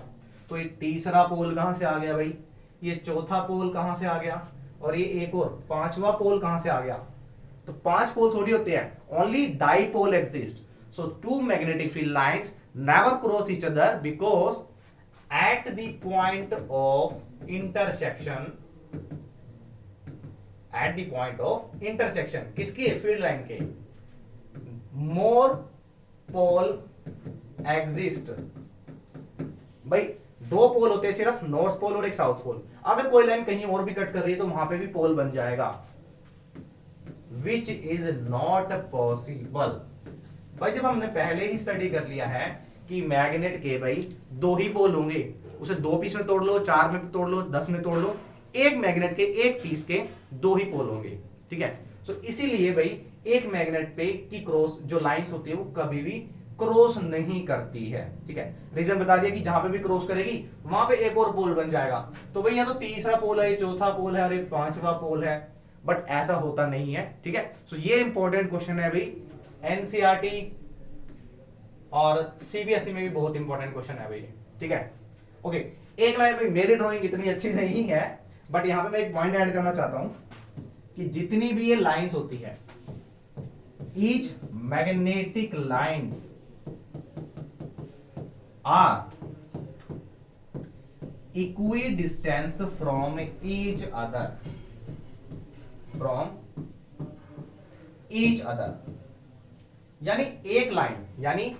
तो ये तीसरा पोल कहां से आ गया भाई, ये चौथा पोल कहां से आ गया, और ये एक और पांचवा पोल कहां से आ गया। तो 5 पोल थोड़ी होते हैं, only dipole exist. So two magnetic field lines never cross each other because at the point of intersection, at the point of intersection किसके, फील्ड लाइन के, मोर पोल एग्जिस्ट। भाई दो पोल होते हैं सिर्फ, नॉर्थ पोल और एक साउथ पोल। अगर कोई लाइन कहीं और भी कट कर रही है तो वहां पे भी पोल बन जाएगा, विच इज नॉट पॉसिबल। भाई जब हमने पहले ही स्टडी कर लिया है कि मैग्नेट के भाई दो ही पोल होंगे, उसे दो पीस में तोड़ लो, चार में तोड़ लो, 10 में तोड़ लो, एक मैग्नेट के एक पीस के दो ही पोल होंगे, ठीक है। सो इसीलिए भाई एक मैग्नेट पे की क्रॉस जो लाइंस होती है वो कभी भी क्रॉस नहीं करती है, ठीक है। रीजन बता दिया कि जहां पे भी क्रॉस करेगी वहां पे एक और पोल बन जाएगा। तो भाई यहाँ तो तीसरा पोल है, चौथा पोल है और एक पांचवा पोल है, बट ऐसा होता नहीं है, ठीक है। सो ये इंपॉर्टेंट क्वेश्चन है भाई, एनसीईआरटी और सीबीएसई में भी बहुत इंपॉर्टेंट क्वेश्चन है भाई, ठीक है। ओके, एक लाइन भाई, मेरी ड्राइंग इतनी अच्छी नहीं है, बट यहां पे मैं एक पॉइंट ऐड करना चाहता हूं कि जितनी भी ये लाइंस होती है, each magnetic lines are equidistant from each other, यानी एक लाइन, यानी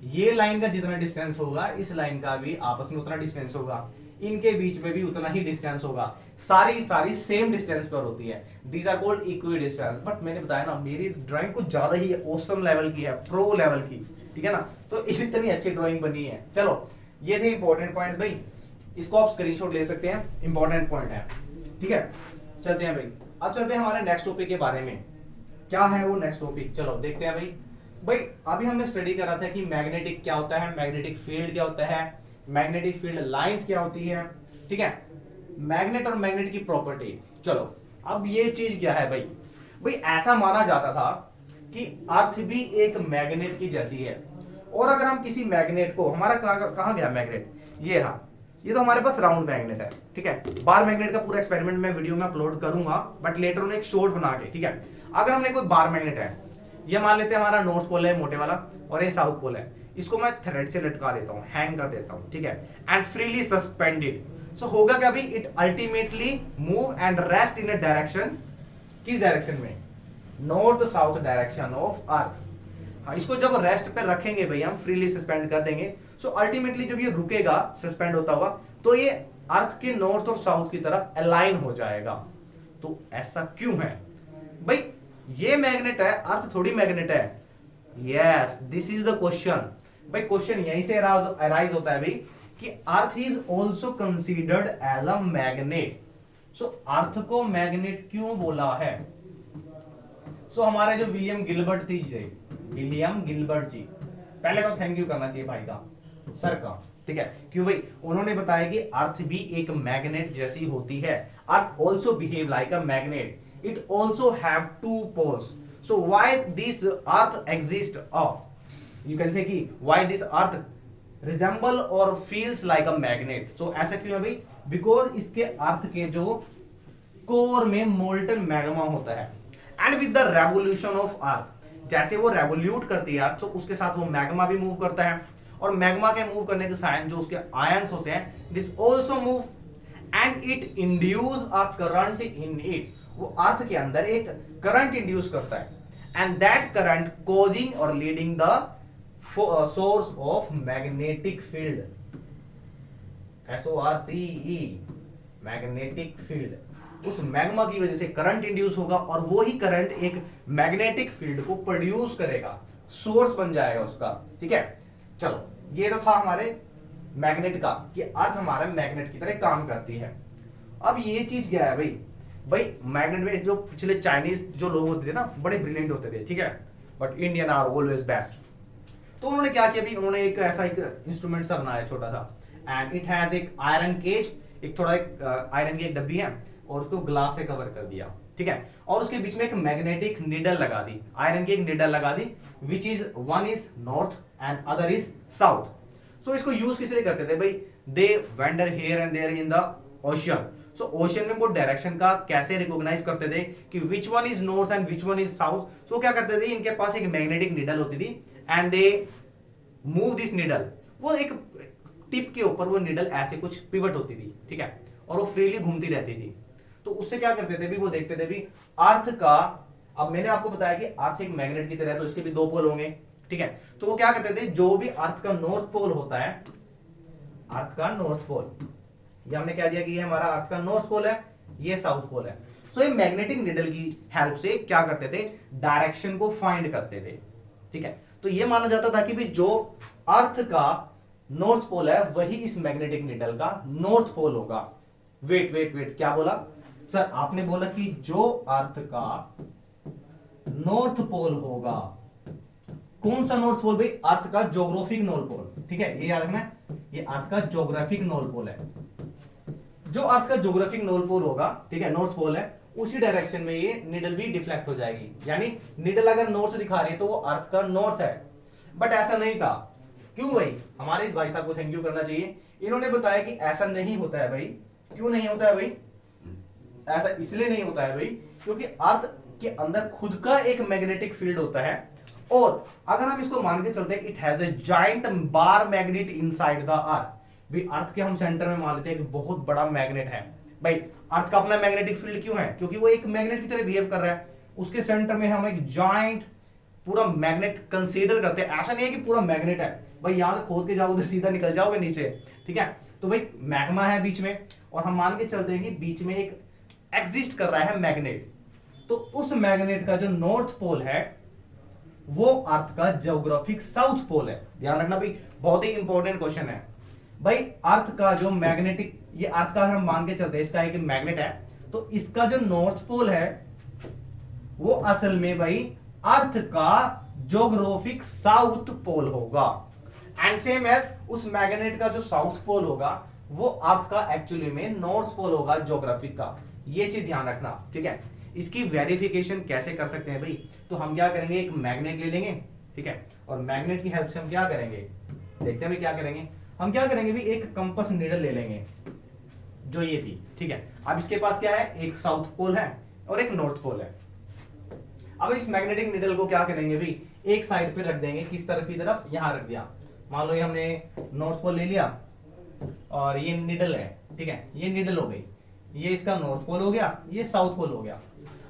ये लाइन का जितना डिस्टेंस होगा इस लाइन का भी आपस में उतना डिस्टेंस होगा, इनके बीच में भी उतना ही डिस्टेंस होगा, सारी सेम डिस्टेंस पर होती है। These are called equi distance. But मैंने बताया ना मेरी ड्राइंग कुछ ज्यादा ही ऑसम लेवल की है, प्रो लेवल की, ठीक है ना। तो इतनी अच्छी ड्राइंग बनी है। चलो ये थे इंपॉर्टेंट पॉइंट्स भाई, इसको आप स्क्रीनशॉट ले सकते हैं, इंपॉर्टेंट पॉइंट है, ठीक है। चलते हैं भाई, अब चलते हैं हमारे नेक्स्ट टॉपिक के बारे में। क्या है वो नेक्स्ट टॉपिक, चलो देखते हैं भाई। भाई अभी हमने स्टडी करा था कि मैग्नेटिक क्या होता है, मैग्नेटिक फील्ड क्या होता है, मैग्नेटिक फील्ड लाइंस क्या होती है, ठीक है, मैग्नेट और मैग्नेट की प्रॉपर्टी। चलो अब ये चीज क्या है भाई, भाई ऐसा माना जाता था कि अर्थ भी एक मैग्नेट की जैसी है, और अगर हम किसी मैग्नेट को, हमारा कहां गया मैग्नेट, ये रहा, ये तो हमारे पास राउंड मैग्नेट है, ठीक है। बार मैग्नेट का पूरा एक्सपेरिमेंट मैं वीडियो में अपलोड करूंगा, बट लेटर ऑन एक शॉर्ट बना के, ठीक है। अगर हमने कोई बार मैग्नेट है, ये मान लेते हैं हमारा नॉर्थ पोल है मोटे वाला और ये साउथ पोल है, इसको मैं थ्रेड से लटका देता हूं, हैंग कर देता हूं, ठीक है, एंड फ्रीली सस्पेंडेड। सो होगा क्या भाई, it ultimately move and rest in a direction, किस डायरेक्शन में, north south direction of earth. हाँ, इसको जब रेस्ट पे रखेंगे भाई हम, फ्रीली सस्पेंड कर देंगे, सो अल्टीमेटली जब ये रुकेगा सस्पेंड होता हुआ, तो ये अर्थ के नॉर्थ और साउथ की तरफ अलाइन हो जाएगा। तो ऐसा क्यों है भाई, ये मैग्नेट है, अर्थ थोड़ी मैग्नेट है। Yes, this is the question. भाई क्वेश्चन यहीं से अराइज होता है भाई कि earth is also considered as a magnet. So earth को मैग्नेट क्यों बोला है। सो हमारे जो विलियम गिलबर्ट थी, विलियम गिलबर्ट जी, पहले तो थैंक यू करना चाहिए भाई का, सर का, ठीक है। क्यों भाई, उन्होंने बताया कि अर्थ भी एक मैग्नेट जैसी होती है। Earth also behave like a magnet, it also have two poles. So why this earth exist, you can say कि व्हाई दिस अर्थ रिजेंबल और feels like a magnet. So ऐसा क्यों है भाई, बिकॉज इसके अर्थ के जो कोर में मोल्टन मैग्मा होता है, and with the revolution of earth, जैसे वो रेवोल्यूट करती है अर्थ, तो उसके साथ वो मैग्मा भी मूव करता है, और मैग्मा के मूव करने के साथ जो उसके आयंस होते हैं, this also move and it induce a current in it. वो अर्थ के अंदर एक करंट इंड्यूस करता है, एंड दैट करंट कॉजिंग और leading the source of magnetic field, SORCE, magnetic field. उस मैग्मा की वजह से करंट इंड्यूस होगा, और वो ही करंट एक मैग्नेटिक फील्ड को प्रोड्यूस करेगा, सोर्स बन जाएगा उसका, ठीक है। चलो ये तो था हमारे मैग्नेट का, कि अर्थ हमारा मैग्नेट की तरह काम करती है। अब ये चीज क्या है भाई, भाई मैग्नेट में जो पिछले चाइनीज जो लोग होते थे ना, बड़े ब्रिलियंट होते थे, ठीक है, but Indian are always best. तो उन्होंने क्या किया भाई, उन्होंने एक ऐसा एक इंस्ट्रूमेंट सा बनाया छोटा सा, एंड इट हैज एक आयरन केज, एक थोड़ा एक आयरन की एक डब्बी है, और उसको ग्लास से कवर कर दिया, ठीक है, और उसके बीच में एक मैग्नेटिक नीडल लगा दी, आयरन की एक नीडल लगा दी, which is one is north and other is south. So इसको यूज किस लिए करते थे भाई, they wander here and there in the ocean. So ocean में वो डायरेक्शन का कैसे रिकॉग्नाइज करते थे कि which one is north and which one is south. So क्या करते थे, इनके पास एक मैग्नेटिक नीडल होती थी, and they move this needle, वो एक टिप के ऊपर वो निडल ऐसे कुछ पिवट होती थी, ठीक है, और वो फ्रीली घूमती रहती थी। तो उससे क्या करते थे भी, वो देखते थे भी अर्थ का, अब मैंने आपको बताया कि अर्थ एक मैग्नेट की तरह है, तो इसके भी दो पोल होंगे, ठीक है। तो वो क्या करते थे, जो भी अर्थ का नॉर्थ पोल होता है, अर्थ का नॉर्थ पोल, ये हमने क्या दिया कि ये हमारा अर्थ का नॉर्थ पोल है, ये साउथ पोल है। सो ये मैग्नेटिक निडल की हेल्प से क्या करते थे, डायरेक्शन को फाइंड करते थे, ठीक है। तो ये माना जाता था कि भी जो अर्थ का नॉर्थ पोल है वही इस मैग्नेटिक निडल का नॉर्थ पोल होगा। वेट वेट वेट, क्या बोला सर आपने? बोला कि जो अर्थ का नॉर्थ पोल होगा, कौन सा नॉर्थ पोल भाई? अर्थ का ज्योग्राफिक नॉर्थ पोल, ठीक है, ये याद रखना, ये अर्थ का ज्योग्राफिक नॉर्थ पोल है। जो अर्थ का ज्योग्राफिक नॉर्थ पोल होगा, ठीक है, नॉर्थ पोल है, उसी डायरेक्शन में ये निडल भी डिफ्लेक्ट हो जाएगी। यानी निडल अगर नॉर्थ दिखा रही है तो वो अर्थ का नॉर्थ है, बट ऐसा नहीं था। क्यों भाई? हमारे इस भाई साहब को थैंक यू करना चाहिए, इन्होंने बताया कि ऐसा नहीं होता है भाई। क्यों नहीं होता है भाई? ऐसा इसलिए नहीं होता है भाई क्योंकि अर्थ के अंदर खुद का एक मैग्नेटिक फील्ड होता है, और अगर हम इसको मान के चलते हैं it has a giant bar magnet inside the earth, भी अर्थ के हम सेंटर में मान लेते हैं कि बहुत बड़ा मैग्नेट है। भाई अर्थ का अपना मैग्नेटिक फील्ड क्यों है? क्योंकि वो एक मैग्नेट की तरह बिहेव कर रहा है, उसके सेंटर में हम एक जायंट पूरा मैग्नेट कंसीडर करते हैं। ऐसा नहीं है कि पूरा मैग्नेट है भाई, यहां से खोद के जाओगे तो सीधा निकल जाओगे नीचे, ठीक है। तो भाई मैग्मा है बीच में, और हम मान के चलते हैं कि बीच में एक एग्जिस्ट कर रहा है मैग्नेट। तो उस मैग्नेट का जो नॉर्थ पोल है वो अर्थ का ज्योग्राफिक साउथ पोल है। ध्यान रखना भाई, बहुत ही इंपॉर्टेंट क्वेश्चन है भाई। अर्थ का जो मैग्नेटिक, ये अर्थ का हम मान के चलते हैं इसका एक मैग्नेट है, तो इसका जो नॉर्थ पोल है वो असल में भाई अर्थ का ज्योग्राफिक साउथ पोल होगा। एंड सेम एज उस मैग्नेट का जो साउथ पोल होगा वो अर्थ का एक्चुअली में नॉर्थ पोल होगा ज्योग्राफिक का। ये चीज ध्यान रखना, ठीक है। इसकी वेरिफिकेशन कैसे कर सकते हैं भाई? तो हम क्या करेंगे, एक मैग्नेट ले लेंगे, ठीक है, और मैग्नेट की हेल्प से हम क्या करेंगे, देखते हैं भाई क्या करेंगे। हम क्या करेंगे भी, एक कंपास नीडल ले लेंगे जो ये थी, ठीक है। अब इसके पास क्या है, एक साउथ पोल है और एक नॉर्थ पोल है। अब इस मैग्नेटिक नीडल को क्या करेंगे भी, एक साइड पे रख देंगे, किस तरफ की तरफ, यहां रख दिया। मान लो ये हमने नॉर्थ पोल ले लिया और ये नीडल है, ठीक है, ये नीडल हो गई, ये इसका नॉर्थ पोल हो गया, ये साउथ पोल हो गया।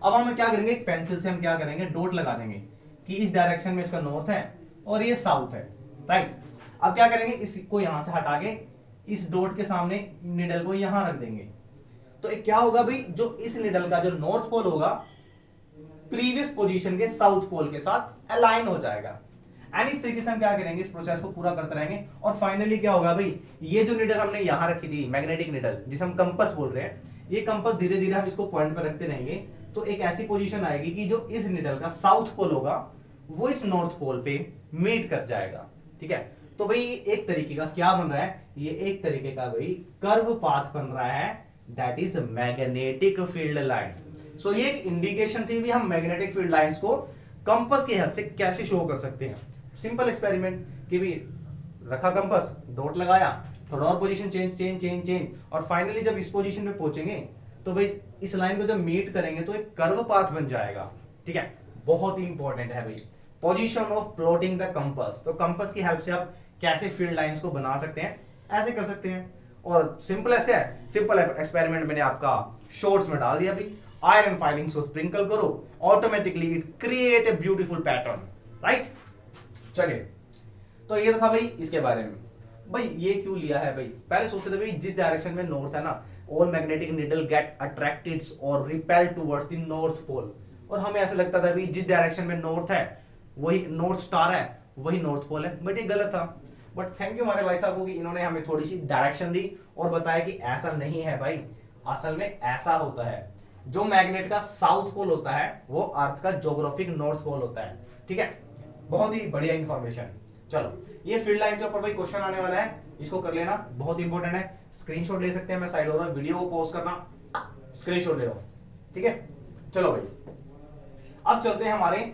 अब हम क्या करेंगे, एक पेंसिल से हम क्या करेंगे, डॉट लगा देंगे कि इस डायरेक्शन में इसका नॉर्थ है और ये साउथ है, राइट। अब क्या करेंगे, इसको यहां से हटा के इस डॉट के सामने निडल को यहां रख देंगे। तो एक क्या होगा भाई, जो इस निडल का जो नॉर्थ पोल होगा प्रीवियस पोजीशन के साउथ पोल के साथ अलाइन हो जाएगा। एंड इस तरीके से हम क्या करेंगे, इस प्रोसेस को पूरा करते रहेंगे, और फाइनली क्या होगा भाई, ये जो निडल हमने यहां रखी थी, मैग्नेटिक निडल जिसे हम कंपास बोल रहे हैं, ये कंपास धीरे धीरे हम इसको पॉइंट पर रखते रहेंगे, तो एक ऐसी पोजीशन आएगी कि जो इस निडल का साउथ पोल होगा वो इस नॉर्थ पोल पे मीट कर जाएगा, ठीक है। तो भाई एक तरीके का क्या बन रहा है, ये एक तरीके का भाई कर्व पाथ बन रहा है, that is magnetic field line. So ये एक इंडिकेशन थी भी हम मैग्नेटिक फील्ड लाइंस को कंपास की हेल्प से कैसे शो कर सकते हैं। सिंपल एक्सपेरिमेंट कि भी रखा कंपास, डॉट लगाया, थोड़ा और position change change change change, और फाइनली जब इस पोजीशन पे पहुंचेंगे तो भाई इस लाइन को जब मीट करेंगे तो एक कर्व पाथ बन जाएगा, ठीक है। बहुत ही इंपॉर्टेंट है भाई position of plotting the compass. तो कंपास की हेल्प से आप कैसे फील्ड लाइंस को बना सकते हैं, ऐसे कर सकते हैं। और सिंपल ऐसे है, सिंपल एक्सपेरिमेंट मैंने आपका शॉर्ट्स में डाल दिया भी, आयरन फाइलिंग्स को स्प्रिंकल करो, automatically it create a beautiful pattern, right. चलिए, तो ये तो था भाई इसके बारे में। भाई ये क्यों लिया है भाई, पहले सोचते थे भाई जिस डायरेक्शन में नॉर्थ है ना, all magnetic needle get attracted और repel towards the north pole, और हमें ऐसा लगता था भाई जिस डायरेक्शन में नॉर्थ है वही नॉर्थ स्टार है, वही नॉर्थ पोल है, बट ये गलत था। बट थैंक यू हमारे भाई साहब को कि इन्होंने हमें थोड़ी सी डायरेक्शन दी और बताया कि ऐसा नहीं है भाई, असल में ऐसा होता है, जो मैग्नेट का साउथ पोल होता है वो अर्थ का ज्योग्राफिक नॉर्थ पोल होता है, ठीक है। बहुत ही बढ़िया इंफॉर्मेशन। चलो, ये फील्ड लाइन के ऊपर भाई क्वेश्चन आने वाला है, इसको कर लेना, बहुत इंपॉर्टेंट है। स्क्रीनशॉट ले सकते हैं, मैं साइड ओवर वीडियो को पॉज करना, स्क्रीनशॉट ले लो, ठीक है। चलो भाई, अब चलते हैं हमारे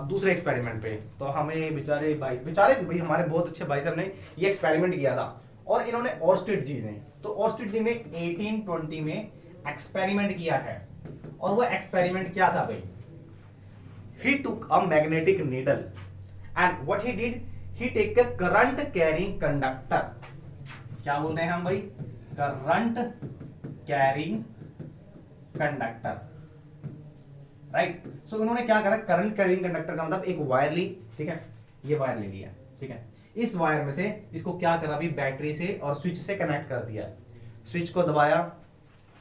दूसरे एक्सपेरिमेंट पे। तो हमें बेचारे भाई हमारे बहुत अच्छे भाई साहब ने ये एक्सपेरिमेंट किया था, और इन्होंने ऑर्स्टेड जी ने, तो ऑर्स्टेड जी ने 1820 में एक्सपेरिमेंट किया है, और वो एक्सपेरिमेंट क्या था भाई, he took a magnetic needle and what he did, he take a current carrying conductor क्या बोलते हैं हम भाई, करंट कैरिंग कंडक्टर, राइट। सो उन्होंने क्या करा, करंट कैरिंग कंडक्टर का मतलब एक वायर ली, ठीक है, ये वायर ले लिया, ठीक है, इस वायर में से इसको क्या करा भी, बैटरी से और स्विच से कनेक्ट कर दिया, स्विच को दबाया,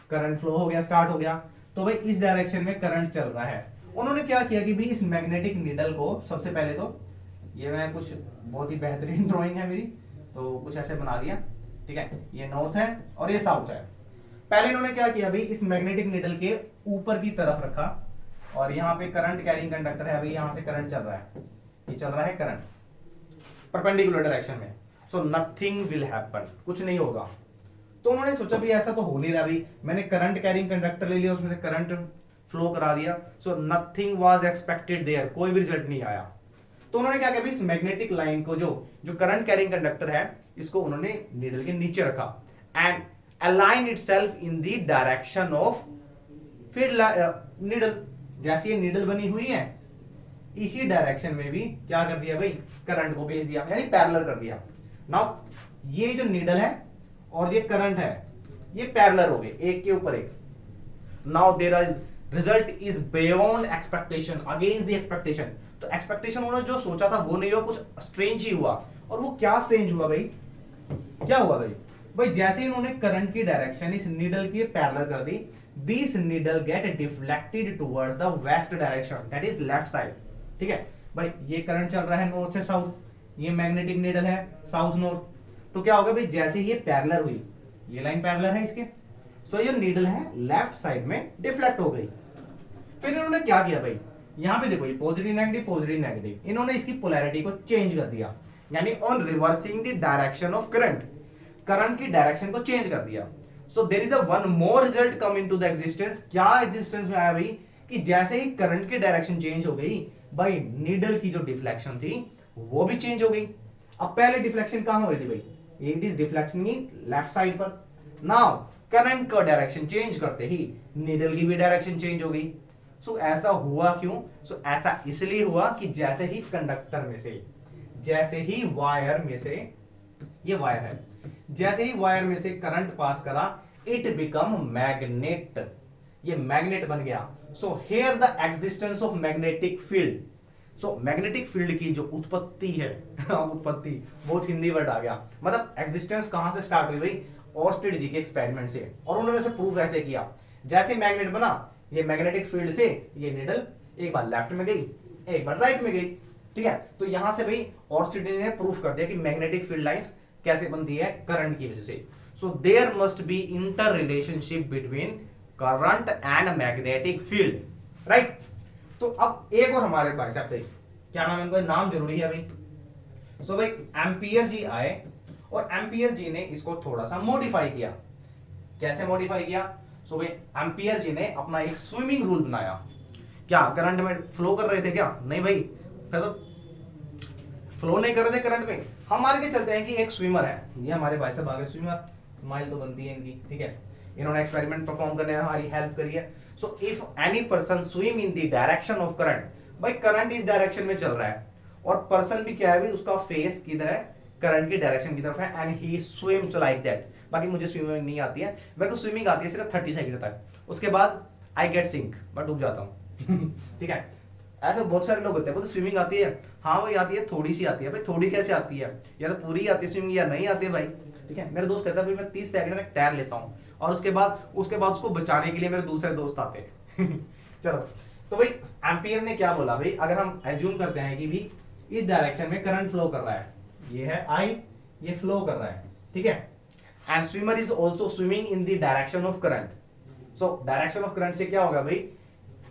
करंट फ्लो हो गया, स्टार्ट हो गया। तो भाई इस डायरेक्शन में करंट चल रहा है। उन्होंने क्या किया कि भी इस मैग्नेटिक नीडल को, सबसे पहले तो ये मैं कुछ बहुत ही बेहतरीन ड्राइंग है मेरी, तो कुछ ऐसे बना दिया, ठीक है, ये नॉर्थ है और ये साउथ है। पहले इन्होंने क्या किया भाई, इस मैग्नेटिक नीडल के ऊपर की तरफ रखा और यहाँ पे करंट कैरिंग कंडक्टर है, अभी यहाँ से करंट चल रहा है, ये चल रहा है करंट परपेंडिकुलर डायरेक्शन में। सो नथिंग विल हैपन, कुछ नहीं होगा। तो उन्होंने सोचा भी ऐसा तो हो नहीं रहा भाई, मैंने करंट कैरिंग कंडक्टर ले लिया, उसमें से करंट फ्लो करा दिया, so nothing was expected there, कोई भी रिजल्ट नहीं आया। तो उन्होंने क्या किया, इस मैग्नेटिक लाइन को, जो करंट कैरिंग कंडक्टर है, इसको उन्होंने नीडल के नीचे रखा and align itself in the direction of field needle. जैसे ये नीडल बनी हुई है, इसी डायरेक्शन में भी क्या कर दिया भाई, करंट को भेज दिया, यानी पैरेलल कर दिया। नाउ ये जो नीडल है और ये करंट है, ये पैरेलल हो गए, एक के ऊपर एक। Now there is result is beyond expectation, against the expectation. तो एक्सपेक्टेशन उन्होंने जो सोचा था वो नहीं हुआ, कुछ स्ट्रेंज ही हुआ। और वो क्या स्ट्रेंज हुआ भाई, क्या हुआ भाई जैसे ही उन्होंने करंट की डायरेक्शन इस नीडल की पैरेलल कर दी, this needle get deflected towards the west direction, that is left side, ठीक है भाई। ये करंट चल रहा है नॉर्थ से साउथ, ये मैग्नेटिक नीडल है साउथ नॉर्थ। तो क्या होगा भाई, जैसे ही ये पैरेलल हुई, ये लाइन पैरेलल है इसके, सो ये नीडल है लेफ्ट साइड में डिफ्लेक्ट हो गई। फिर इन्होंने क्या किया भाई, यहां पे देखो ये पॉजिटिव नेगेटिव, इन्होंने इसकी पोलैरिटी को चेंज कर दिया, यानी on reversing the direction of current की डायरेक्शन को चेंज कर दिया। So there is a one more result come into the existence. क्या एग्जिस्टेंस में आया भाई, कि जैसे ही करंट की डायरेक्शन चेंज हो गई भाई, नीडल की जो डिफ्लेक्शन थी वो भी चेंज हो गई। अब पहले डिफ्लेक्शन कहां हो रही थी भाई, it is deflection in left side पर। नाउ करंट का डायरेक्शन चेंज करते ही नीडल की भी डायरेक्शन चेंज हो गई। सो ऐसा हुआ क्यों, सो ऐसा इसलिए हुआ कि जैसे ही कंडक्टर में से, जैसे ही वायर में से, ये वायर है, जैसे ही वायर में से करंट पास करा, इट बिकम मैग्नेट, ये मैग्नेट बन गया। So here the existence of magnetic field. So magnetic field की जो उत्पत्ति है उत्पत्ति, बहुत हिंदी वर्ड आ गया, मतलब एग्जिस्टेंस कहां से स्टार्ट हुई भाई, ऑर्स्टेड जी के एक्सपेरिमेंट से। और उन्होंने इसे प्रूफ ऐसे किया, जैसे मैग्नेट बना, ये मैग्नेटिक फील्ड से ये निडल एक बार लेफ्ट में गई, एक बार राइट में गई, ठीक है। तो यहां से भाई ऑर्स्टेड ने प्रूफ कर दिया कि मैग्नेटिक फील्ड लाइंस कैसे बनती है, करंट की वजह से। So there must be inter relationship between current and magnetic field, right. तो अब एक और हमारे भाई साहब थे, क्या नाम है इनका, नाम जरूरी है भाई। सो भाई एम्पियर जी आए और एम्पियर जी ने इसको थोड़ा सा मॉडिफाई किया। कैसे मॉडिफाई किया, सो भाई एम्पियर जी ने अपना एक स्विमिंग रूल बनाया। क्या करंट में फ्लो कर रहे थे क्या, नहीं भाई, फिर तो फ्लो नहीं कर रहे थे करंट में। हम मान के चलते हैं कि एक स्विमर है, ये हमारे भाई साहब आगे स्विमर, स्माइल तो बनती है इनकी, ठीक है, इन्होंने एक्सपेरिमेंट परफॉर्म करने में हमारी हेल्प करी है। So if any person swim in the direction of current, भाई करंट इस डायरेक्शन में चल रहा है और पर्सन भी क्या है भाई, उसका फेस किधर है, करंट की डायरेक्शन की तरफ है, and he swims like that. बाकी मुझे स्विमिंग नहीं आती है, मेरे को स्विमिंग आती है सिर्फ 30 सेकंड तक, उसके बाद आई गेट सिंक, मैं डूब जाता हूँ ठीक है। ऐसे बहुत सारे लोग होते हैं, बोलते स्विमिंग आती है, हाँ भाई आती है, थोड़ी सी आती है। भाई थोड़ी कैसे आती है, या तो पूरी आती है स्विमिंग या नहीं आती है भाई, ठीक है। मेरा दोस्त कहता है भाई मैं 30 सेकंड तक तैर लेता हूँ, और उसके बाद उसको बचाने के लिए मेरे दूसरे दोस्त आते हैं चलो, तो भाई एम्पियर ने क्या बोला भाई, अगर हम एज्यूम करते हैं कि भी इस डायरेक्शन में करंट फ्लो कर रहा है, ये है आई, ये फ्लो कर रहा है, ठीक है, and swimmer is also swimming in the direction of current. So direction of current से क्या होगा भाई,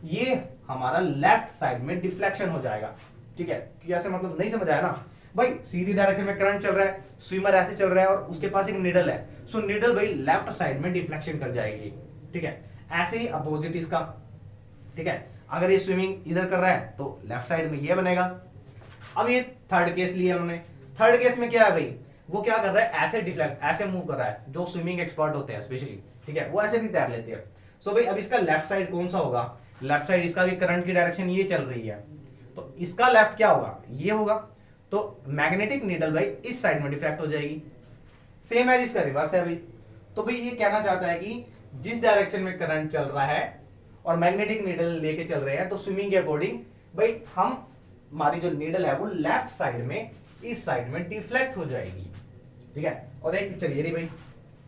ये हमारा लेफ्ट साइड में डिफ्लेक्शन हो जाएगा, ठीक है। कैसे मतलब नहीं समझ आया ना भाई, सीधी डायरेक्शन में करंट चल रहा है, स्विमर ऐसे चल रहा है और उसके पास एक निडल है, सो निडल भाई लेफ्ट साइड में डिफ्लेक्शन कर जाएगी, ठीक है। ऐसे ही अपोजिट इसका, ठीक है, अगर ये स्विमिंग इधर कर रहा है तो लेफ्ट साइड में ये बनेगा। अब ये थर्ड केस लिया उन्होंने, थर्ड केस में क्या है भाई, वो क्या कर रहा है, ऐसे डिफ्लेक्ट, ऐसे मूव कर रहा है, जो स्विमिंग एक्सपर्ट होते हैं स्पेशली, ठीक है, वो ऐसे भी तैर लेते हैं। सो भाई अब इसका लेफ्ट साइड कौन सा होगा, लेफ्ट साइड इसका भी करंट की डायरेक्शन ये चल रही है, तो इसका लेफ्ट क्या होगा, ये होगा। तो मैग्नेटिक नीडल भाई इस साइड में डिफ्लेक्ट हो जाएगी, सेम एज इसका रिवर्स है भाई। तो भाई ये कहना चाहता है कि जिस डायरेक्शन में करंट चल रहा है और मैग्नेटिक नीडल लेके चल रहे हैं, तो स्विमिंग के अकॉर्डिंग भाई हम हमारी जो नीडल है वो लेफ्ट साइड में इस साइड में डिफ्लेक्ट हो जाएगी, ठीक है। और एक चलिए रही भाई,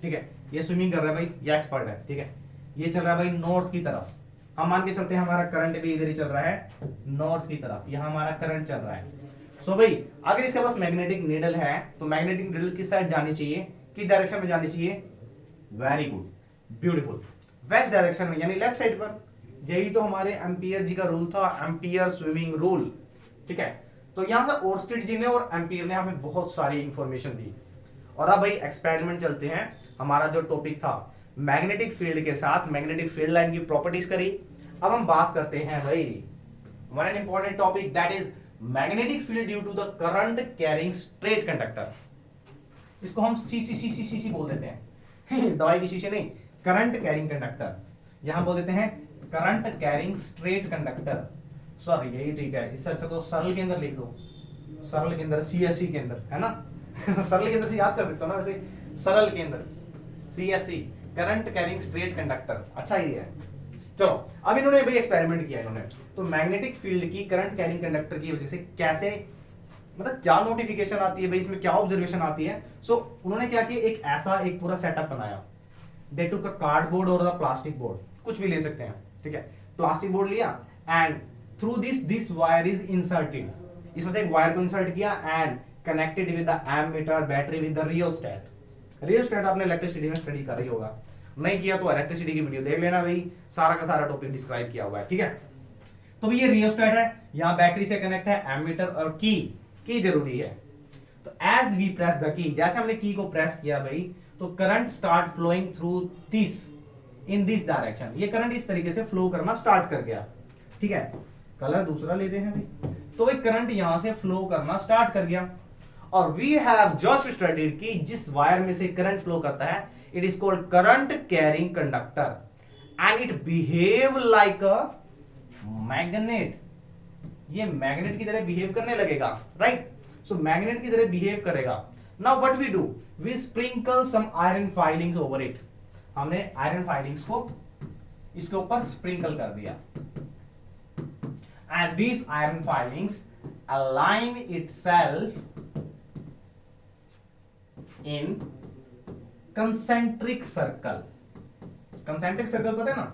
ठीक है, ये स्विमिंग कर रहा है भाई, ये एक्सपर्ट है, ठीक है, ये चल रहा है भाई नॉर्थ की तरफ। हम मान के चलते हैं हमारा करंट भी इधर ही चल रहा है, नॉर्थ की तरफ, यहां हमारा करंट चल रहा है। सो भाई अगर इसके पास मैग्नेटिक नीडल है तो मैग्नेटिक नीडल किस साइड जानी चाहिए, किस डायरेक्शन में जानी चाहिए? Very good, beautiful, west direction में, यानी लेफ्ट साइड पर। यही तो हमारे एम्पियर जी का रूल था, एम्पियर स्विमिंग रूल, ठीक है। तो यहां से ओर्स्टेड जी ने और एम्पियर ने हमें बहुत सारी इंफॉर्मेशन दी। और अब भाई एक्सपेरिमेंट चलते हैं। हमारा जो टॉपिक था मैग्नेटिक फील्ड के साथ मैग्नेटिक फील्ड लाइन की प्रॉपर्टीज करी। अब हम बात करते हैं भाई one an important topic, that is magnetic field due to the current carrying straight conductor. इसको हम सी बोल देते हैं दवाई की शीशी नहीं, करंट कैरिंग कंडक्टर। यहां बोल देते हैं current carrying straight conductor. Sorry यही ठीक है, इससे अच्छा तो सरल के अंदर लिख दो, सरल के अंदर सीएससी के अंदर, है ना सरल के अंदर से याद कर सकते हो ना, वैसे सरल के अंदर CSC, current carrying straight conductor, अच्छा ही है। चलो अब इन्होंने भाई एक्सपेरिमेंट किया इन्होंने, तो मैग्नेटिक फील्ड की करंट कैरिंग कंडक्टर की वजह से कैसे, मतलब क्या नोटिफिकेशन आती है भाई, इसमें क्या ऑब्जर्वेशन आती है। सो उन्होंने क्या किया, एक ऐसा एक पूरा सेटअप बनाया। दे टुक अ कार्डबोर्ड और द प्लास्टिक बोर्ड, कुछ भी ले सकते हैं, ठीक है, प्लास्टिक बोर्ड लिया and through this wire is inserted, इसमें से एक वायर को इंसर्ट किया and connected with the ammeter battery with the rheostat. Rheostat आपने इलेक्ट्रिसिटी में स्टडी कर ही होगा, नहीं किया तो इलेक्ट्रिसिटी की वीडियो देख लेना भाई, सारा का सारा टॉपिक डिस्क्राइब किया हुआ है, ठीक है। तो भाई ये रियोस्टेट है, यहां बैटरी से कनेक्ट है, एमीटर और की जरूरी है। तो एज वी प्रेस द की, जैसे हमने की को प्रेस किया भाई, तो current start flowing through this in this direction, ये करंट इस तरीके से फ्लो करना स्टार्ट कर गया, ठीक है। कलर दूसरा लेते हैं भाई, तो भाई करंट यहां से फ्लो करना स्टार्ट कर गया। और वी हैव जस्ट स्टडीड कि जिस वायर में से करंट फ्लो करता है it is called current carrying conductor and it behave like a magnet. ये मैग्नेट की तरह बिहेव करने लगेगा, राइट। सो मैग्नेट की तरह बिहेव करेगा। Now what we do, we sprinkle some iron filings over it. हमने आयरन फाइलिंग्स को इसके ऊपर स्प्रिंकल कर दिया and these iron filings align itself in concentric circle। concentric circle पता है ना,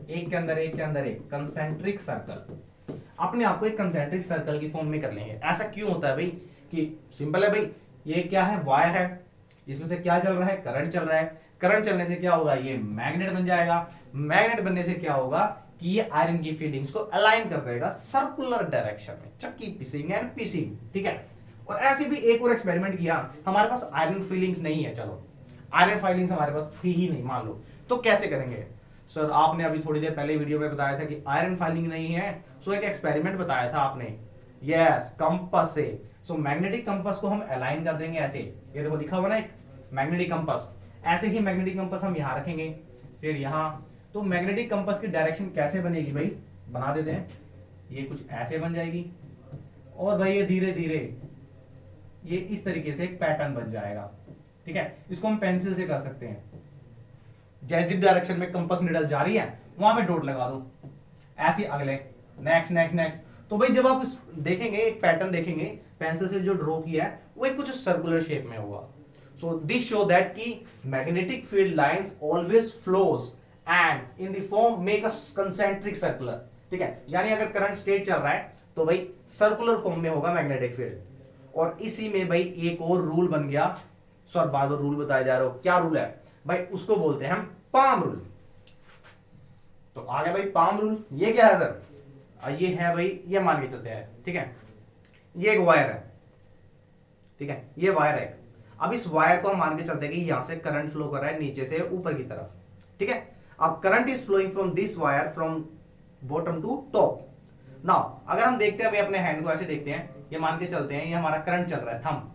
एक के अंदर एक के अंदर एक, concentric circle। अपने आप को एक concentric circle की फॉर्म में कर लेंगे। ऐसा क्यों होता है भाई, कि सिंपल है भाई, ये क्या है, वायर है, इसमें से क्या चल रहा है, करंट चल रहा है, करंट चलने से क्या होगा, ये मैग्नेट बन जाएगा, मैग्नेट बनने से क्या होगा कि ये आयरन की फील्डिंग्स को अलाइन कर देगा सर्कुलर डायरेक्शन में, चक्की पिसिंग एंड पिसिंग, ठीक है। और ऐसे भी एक और एक्सपेरिमेंट किया, हमारे पास आयरन फीलिंग्स नहीं है, चलो आयरन फाइलिंग्स हमारे पास थी ही नहीं मान लो, तो कैसे करेंगे सर? आपने अभी थोड़ी देर पहले वीडियो में बताया था कि आयरन फाइलिंग नहीं है, सो एक एक्सपेरिमेंट बताया था आपने, यस, कंपास से। सो मैग्नेटिक कंपास को हम अलाइन कर देंगे ऐसे, ये देखो लिखा हुआ ना एक मैग्नेटिक कंपास, ऐसे ही मैग्नेटिक कंपास हम यहां रखेंगे, फिर यहां। तो मैग्नेटिक कंपास की डायरेक्शन कैसे बनेगी भाई, बना देते हैं, ये कुछ ऐसे बन जाएगी और भाई ये धीरे धीरे ये इस तरीके से एक पैटर्न बन जाएगा, ठीक है। इसको हम पेंसिल से कर सकते हैं, जिस डायरेक्शन में कंपास निडल जा रही है वहां पे डॉट लगा दो, ऐसे अगले, नेक्स्ट नेक्स्ट नेक्स्ट। तो भाई जब आप देखेंगे एक पैटर्न देखेंगे पेंसिल से जो ड्रॉ किया है वो एक कुछ सर्कुलर शेप में होगा। सो दिस शो दैट की magnetic field lines always flows and in the form make a concentric circular, ठीक है। यानी अगर करंट स्ट्रेट चल रहा है तो भाई सर्कुलर फॉर्म में होगा मैग्नेटिक फील्ड। और इसी में भाई एक और रूल बन गया, सर बार बार रूल बताया जा रहा हो, क्या रूल है भाई, उसको बोलते हैं हम पाम रूल। तो आ गया भाई पाम रूल, ये क्या है सर? ये है भाई, ये मान के चलते हैं, ठीक है, ये एक वायर है, ठीक है, ये वायर है। अब इस वायर को हम मान के चलते हैं कि यहां से करंट फ्लो कर रहा है नीचे से ऊपर की तरफ, ठीक है। अब current is flowing from this wire from bottom to top. Now अगर हम देखते हैं भाई अपने हैंड को ऐसे देखते हैं, ये मान के चलते हैं ये हमारा करंट चल रहा है थंब,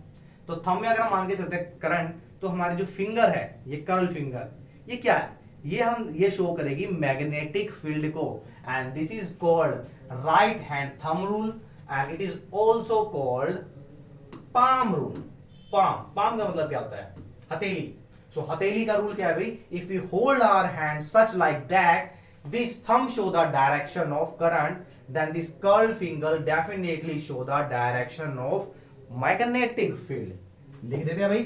तो थंब में अगर हम मान के चलते हैं करंट, तो हमारी जो फिंगर है ये कर्ल फिंगर, ये क्या है, ये शो करेगी मैग्नेटिक फील्ड को, and this is called right hand thumb rule and it is also called palm rule. Palm का मतलब क्या होता है? हथेली। सो हथेली का रूल क्या है भाई, if we hold our hand such like that, this thumb show the direction of current, then this curled finger definitely show the direction of magnetic field. लिख देते हैं भाई।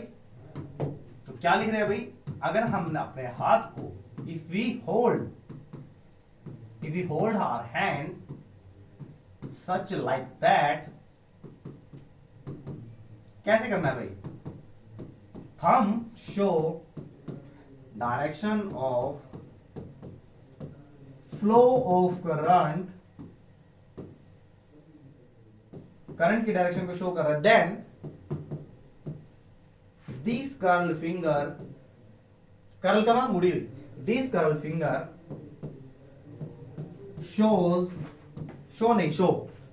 तो क्या लिख रहे हैं भाई, अगर हमने अपने हाथ को if we hold our hand such like that, कैसे करना है भाई, thumb show direction of flow of current, current की डायरेक्शन को शो कर रहा है, then this curl finger, curl का मतलब मुड़ी हुई, this curl finger shows, show नहीं शो,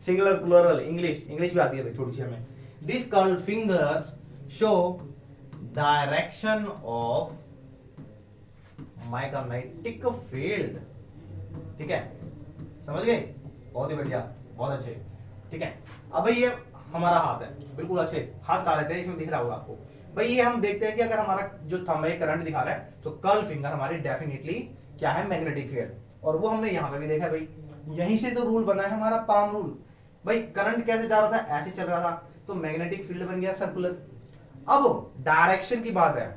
सिंगुलर प्लूरल, इंग्लिश भी आती है भाई थोड़ी सी हमें। This curl fingers show direction of magnetic field. ठीक है, समझ गए, बहुत ही बढ़िया, बहुत अच्छे। ठीक है, अब भाई ये हमारा हाथ है, बिल्कुल अच्छे हाथ का लेते हैं, इसमें दिख रहा होगा आपको भाई। ये हम देखते हैं कि अगर हमारा जो थंब है करंट दिखा रहा है, तो कर्ल फिंगर हमारी डेफिनेटली क्या है, मैग्नेटिक फील्ड। और वो हमने यहाँ पे भी देखा भाई, यहीं से तो रूल बना है हमारा पाम रूल। भाई करंट कैसे जा रहा था, ऐसे चल रहा था, तो मैग्नेटिक फील्ड बन गया सर्कुलर। अब डायरेक्शन की बात है,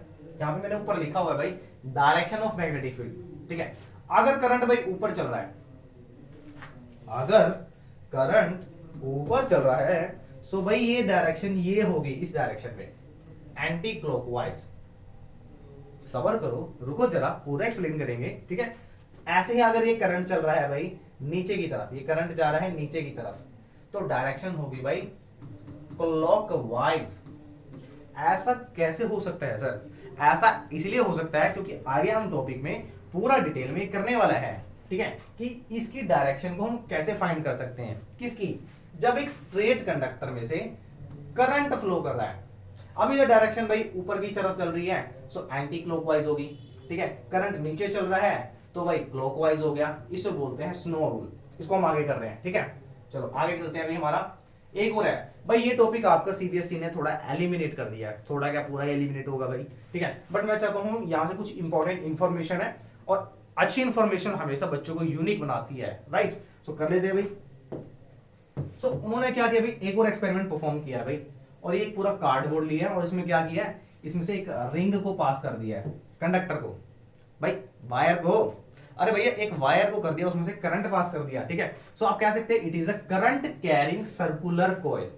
यहाँ पे मैंने ऊपर लिखा हुआ है भाई, डायरेक्शन ऑफ मैग्नेटिक फील्ड। ठीक है, अगर करंट भाई ऊपर चल रहा है, अगर करंट ऊपर चल रहा है, सो भाई ये डायरेक्शन ये होगी इस डायरेक्शन में, एंटी क्लॉकवाइज। सबर करो, रुको जरा, पूरा एक्सप्लेन करेंगे। ठीक है, ऐसे ही अगर ये करंट चल रहा है भाई नीचे की तरफ, ये करंट जा रहा है नीचे की तरफ, तो डायरेक्शन होगी भाई क्लॉकवाइज। ऐसा कैसे हो सकता है सर, ऐसा इसलिए हो सकता है क्योंकि आगे हम टॉपिक में पूरा डिटेल में करने वाला है। ठीक है, कि इसकी डायरेक्शन को हम कैसे फाइंड कर सकते हैं, किसकी, जब एक स्ट्रेट कंडक्टर में से करंट फ्लो कर रहा है। अभी ये डायरेक्शन भाई ऊपर की तरफ चल रही है, सो एंटी क्लॉकवाइज होगी। ठीक है, करंट नीचे चल रहा है तो भाई क्लॉकवाइज हो गया, इसे बोलते हैं स्नो रूल। इसको हम आगे कर रहे हैं। ठीक है, चलो आगे चलते हैं। अभी हमारा एक और है भाई, ये टॉपिक आपका सीबीएसई ने थोड़ा एलिमिनेट कर दिया है, थोड़ा क्या पूरा एलिमिनेट होगा भाई। ठीक है, बट मैं चाहता हूं यहां से कुछ इंपॉर्टेंट इंफॉर्मेशन है, और अच्छी इंफॉर्मेशन हमेशा बच्चों को यूनिक बनाती है, राइट। सो कर लेते हैं भाई। सो उन्होंने क्या किया भाई, एक और एक्सपेरिमेंट परफॉर्म किया भाई, और ये पूरा कार्डबोर्ड लिया है, और इसमें क्या किया है, इसमें से एक रिंग को पास कर दिया है, कंडक्टर को, भाई वायर को, अरे भैया एक वायर को कर दिया, उसमें से करंट पास कर दिया। ठीक है, सो आप कह सकते हैं it is a current carrying circular coil.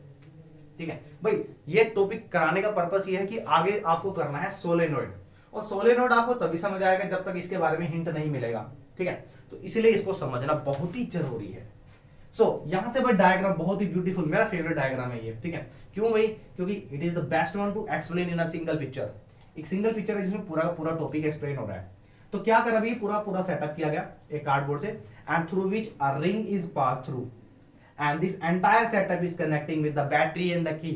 ठीक है भाई, ये टॉपिक कराने का पर्पस ये है कि आगे आपको करना है सोलेनोइड, और सोलेनोइड आपको तभी समझ आएगा जब तक इसके बारे में हिंट नहीं मिलेगा। ठीक है, तो इसलिए इसको समझना बहुत ही जरूरी है। यहां से भाई डायग्राम बहुत ही ब्यूटीफुल, मेरा फेवरेट डायग्राम है ये। ठीक है, क्यों भाई, क्योंकि it is the best one two explain in a single picture. एक सिंगल पिक्चर है जिसमें पूरा का पूरा टॉपिक एक्सप्लेन हो रहा है। तो क्या करा भाई, पूरा पूरा सेटअप किया गया एक कार्डबोर्ड से, and through which a ring is pass through, and this entire setup is connecting with the battery and the key,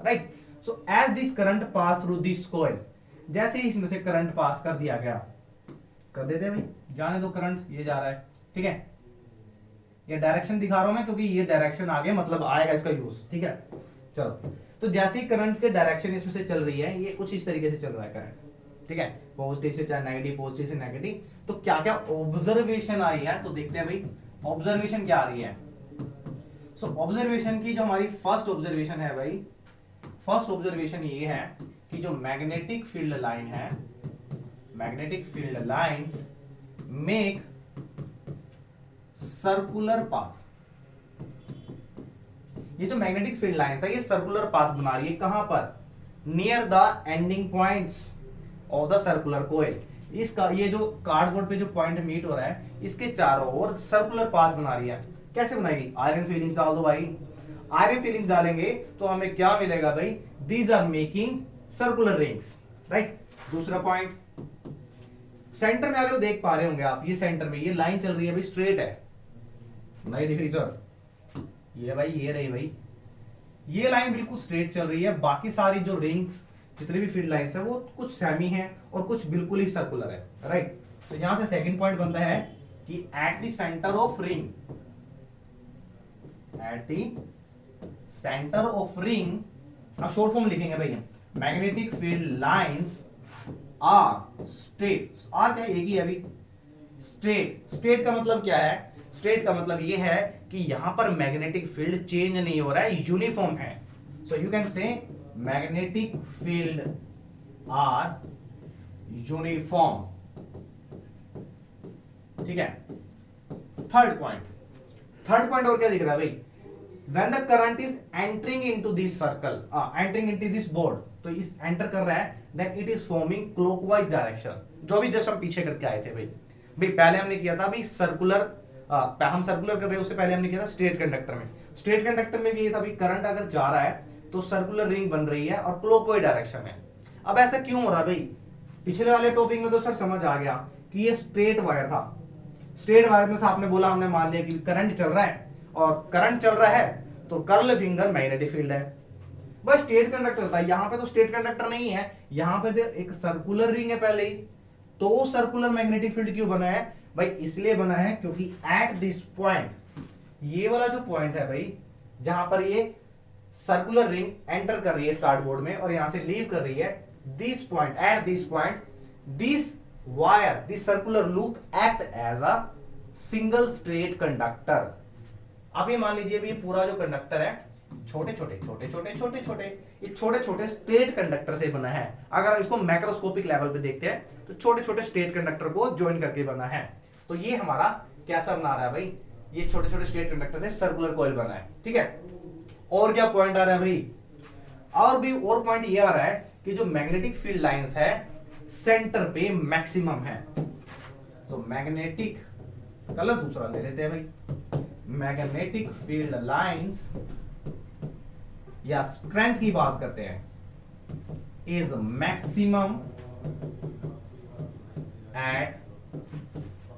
right? So as this current pass through this coil, जैसे ही इसमें से current pass कर दिया गया, कर देते हैं भाई, जाने दो करंट, ये जा रहा है। ठीक है, ये डायरेक्शन दिखा रहा हूं मैं क्योंकि ये डायरेक्शन आगे मतलब आएगा इसका यूज। ठीक है, चलो, तो जैसे ही करंट के डायरेक्शन इसमें से चल रही है, ये कुछ इस तरीके से चल रहा है करंट। ठीक है, पॉजिटिव से चाहे नेगेटिव, पॉजिटिव से नेगेटिव। तो क्या क्या ऑब्जर्वेशन आई है, तो देखते हैं भाई ऑब्जर्वेशन क्या आ रही है। सो ऑब्जर्वेशन की जो हमारी फर्स्ट ऑब्जर्वेशन है भाई, फर्स्ट ऑब्जर्वेशन ये है कि जो मैग्नेटिक फील्ड लाइन है, magnetic field lines make circular path. ये जो मैग्नेटिक फील्ड लाइंस है, ये सर्कुलर पाथ बना रही है, कहां पर, near the ending points of the circular coil. इसका ये जो कार्डबोर्ड पे जो पॉइंट मीट हो रहा है, इसके चारों ओर सर्कुलर पाथ बना रही है। कैसे बनाएगी, आयरन फीलिंग्स डाल दो भाई, आयरन फीलिंग्स डालेंगे तो हमें क्या मिलेगा भाई, these are making circular rings, right. दूसरा पॉइंट, सेंटर में अगर देख पा रहे होंगे आप, ये सेंटर में ये लाइन चल रही है भाई, स्ट्रेट है, नहीं दिख रही सर, ये भाई ये रही भाई, ये लाइन बिल्कुल स्ट्रेट चल रही है। बाकी सारी जो रिंग्स जितने भी फील्ड लाइंस है वो कुछ सेमी है और कुछ बिल्कुल ही सर्कुलर है, राइट। तो यहां से सेकंड पॉइंट बनता है कि at the centre of ring, at the centre of ring, अब शॉर्ट फॉर्म लिखेंगे भाई, magnetic field lines are straight, are क्या एक ही है अभी, स्टेट। स्टेट का मतलब क्या है, स्टेट का मतलब ये है कि यहां पर मैग्नेटिक फील्ड चेंज नहीं हो रहा है, यूनिफॉर्म है। So you can say magnetic field are uniform, ठीक है। थर्ड पॉइंट, थर्ड पॉइंट और क्या दिख रहा है भाई, when the current is entering into this circle, entering into this board, तो इस एंटर कर रहा है, then it is forming clockwise direction, जो भी जस्ट हम पीछे करके आए थे भाई। भाई पहले हमने किया था भाई सर्कुलर, हम सर्कुलर कर रहे हैं, उससे पहले हमने किया था स्ट्रेट कंडक्टर में। स्ट्रेट कंडक्टर में भी ये था भाई, करंट अगर जा रहा है तो सर्कुलर रिंग बन रही है और क्लॉकवाइज डायरेक्शन में। अब ऐसा क्यों हो रहा है भाई, पिछले वाले टॉपिक में तो सर समझ आ गया कि ये स्ट्रेट वायर था, स्ट्रेट वायर में से आपने बोला, हमने मान लिया कि करंट चल रहा है, और करंट चल रहा है तो कर्ल फिंगर मैग्नेटिक फील्ड है। बस स्ट्रेट कंडक्टर था, यहां पे तो स्ट्रेट कंडक्टर नहीं है, यहां पे तो एक सर्कुलर रिंग है पहले ही, तो सर्कुलर मैग्नेटिक फील्ड क्यों बना है भाई, इसलिए बना है क्योंकि एट दिस पॉइंट, ये वाला जो पॉइंट है भाई, जहां पर ये सर्कुलर रिंग एंटर कर रही है कार्डबोर्ड में और यहां से लीव कर रही है, this point, at this point this wire, this circular loop act as a single straight conductor. अभी मान लीजिए ये पूरा जो कंडक्टर है, छोटे छोटे छोटे छोटे छोटे छोटे, ये छोटे छोटे स्ट्रेट कंडक्टर से बना है। अगर हम इसको मैक्रोस्कोपिक लेवल पे देखते हैं तो छोटे छोटे स्ट्रेट कंडक्टर को ज्वाइन करके बना है। तो ये हमारा कैसा बना रहा है भाई, ये छोटे छोटे स्ट्रेट कंडक्टर से सर्कुलर कॉइल बना है, ठीक है। और क्या पॉइंट आ रहा है भाई, और भी और पॉइंट ये आ रहा है कि जो मैग्नेटिक फील्ड लाइंस है सेंटर पे मैक्सिमम है। सो मैग्नेटिक, कलर दूसरा ले लेते हैं भाई, मैग्नेटिक फील्ड लाइंस या स्ट्रेंथ की बात करते हैं, इज मैक्सिमम एट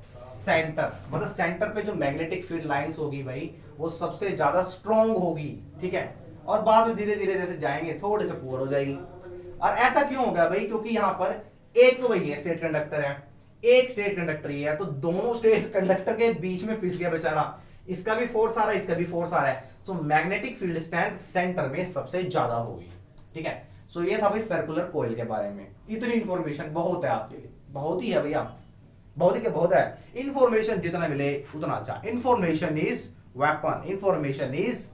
सेंटर, मतलब सेंटर पे जो मैग्नेटिक फील्ड लाइंस होगी भाई वो सबसे ज्यादा स्ट्रॉन्ग होगी, ठीक है। और बाद में धीरे धीरे जैसे जाएंगे थोड़े से पुअर हो जाएगी। और ऐसा क्यों होगा भाई, क्योंकि यहां पर एक तो भाई ये स्ट्रेट कंडक्टर है, एक स्ट्रेट कंडक्टर ये है, तो दोनों स्ट्रेट कंडक्टर के बीच में पिस गया बेचारा, इसका भी फोर्स आ रहा है, इसका भी फोर्स आ रहा है, तो मैग्नेटिक फील्ड स्ट्रेंथ सेंटर में सबसे ज्यादा होगी, ठीक है। सो ये था भाई सर्कुलर कॉइल के बारे में। इतनी इंफॉर्मेशन बहुत है आपके लिए, बहुत ही है भैया, बहुत ही क्या बहुत है। इंफॉर्मेशन जितना मिले उतना अच्छा। Information is weapon, information is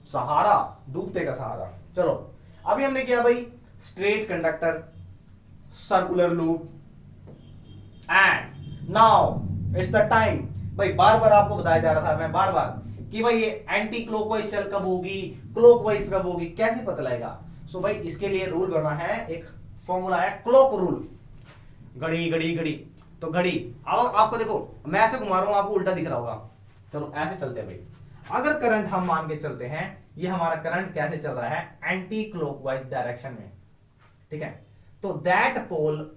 सहारा, डूबते का सहारा। चलो अभी हमने किया भाई straight conductor, circular loop, and now it's the time. भाई बार बार आपको बताया जा रहा था, मैं बार बार, कि भाई ये एंटी क्लॉकवाइज चल कब होगी, क्लॉकवाइज कब होगी, कैसे पता लगेगा। सो भाई इसके लिए रूल बना है, एक फॉर्मूला है क्लॉक रूल। घड़ी घड़ी घड़ी, तो घड़ी आपको देखो मैं ऐसे घुमा रहा हूं, आपको उल्टा दिख रहा होगा। चलो ऐसे चलते हैं भाई, अगर करंट हम मान के चलते हैं, ये हमारा करंट कैसे चल रहा है, एंटी क्लॉकवाइज डायरेक्शन में, ठीक है। तो that pole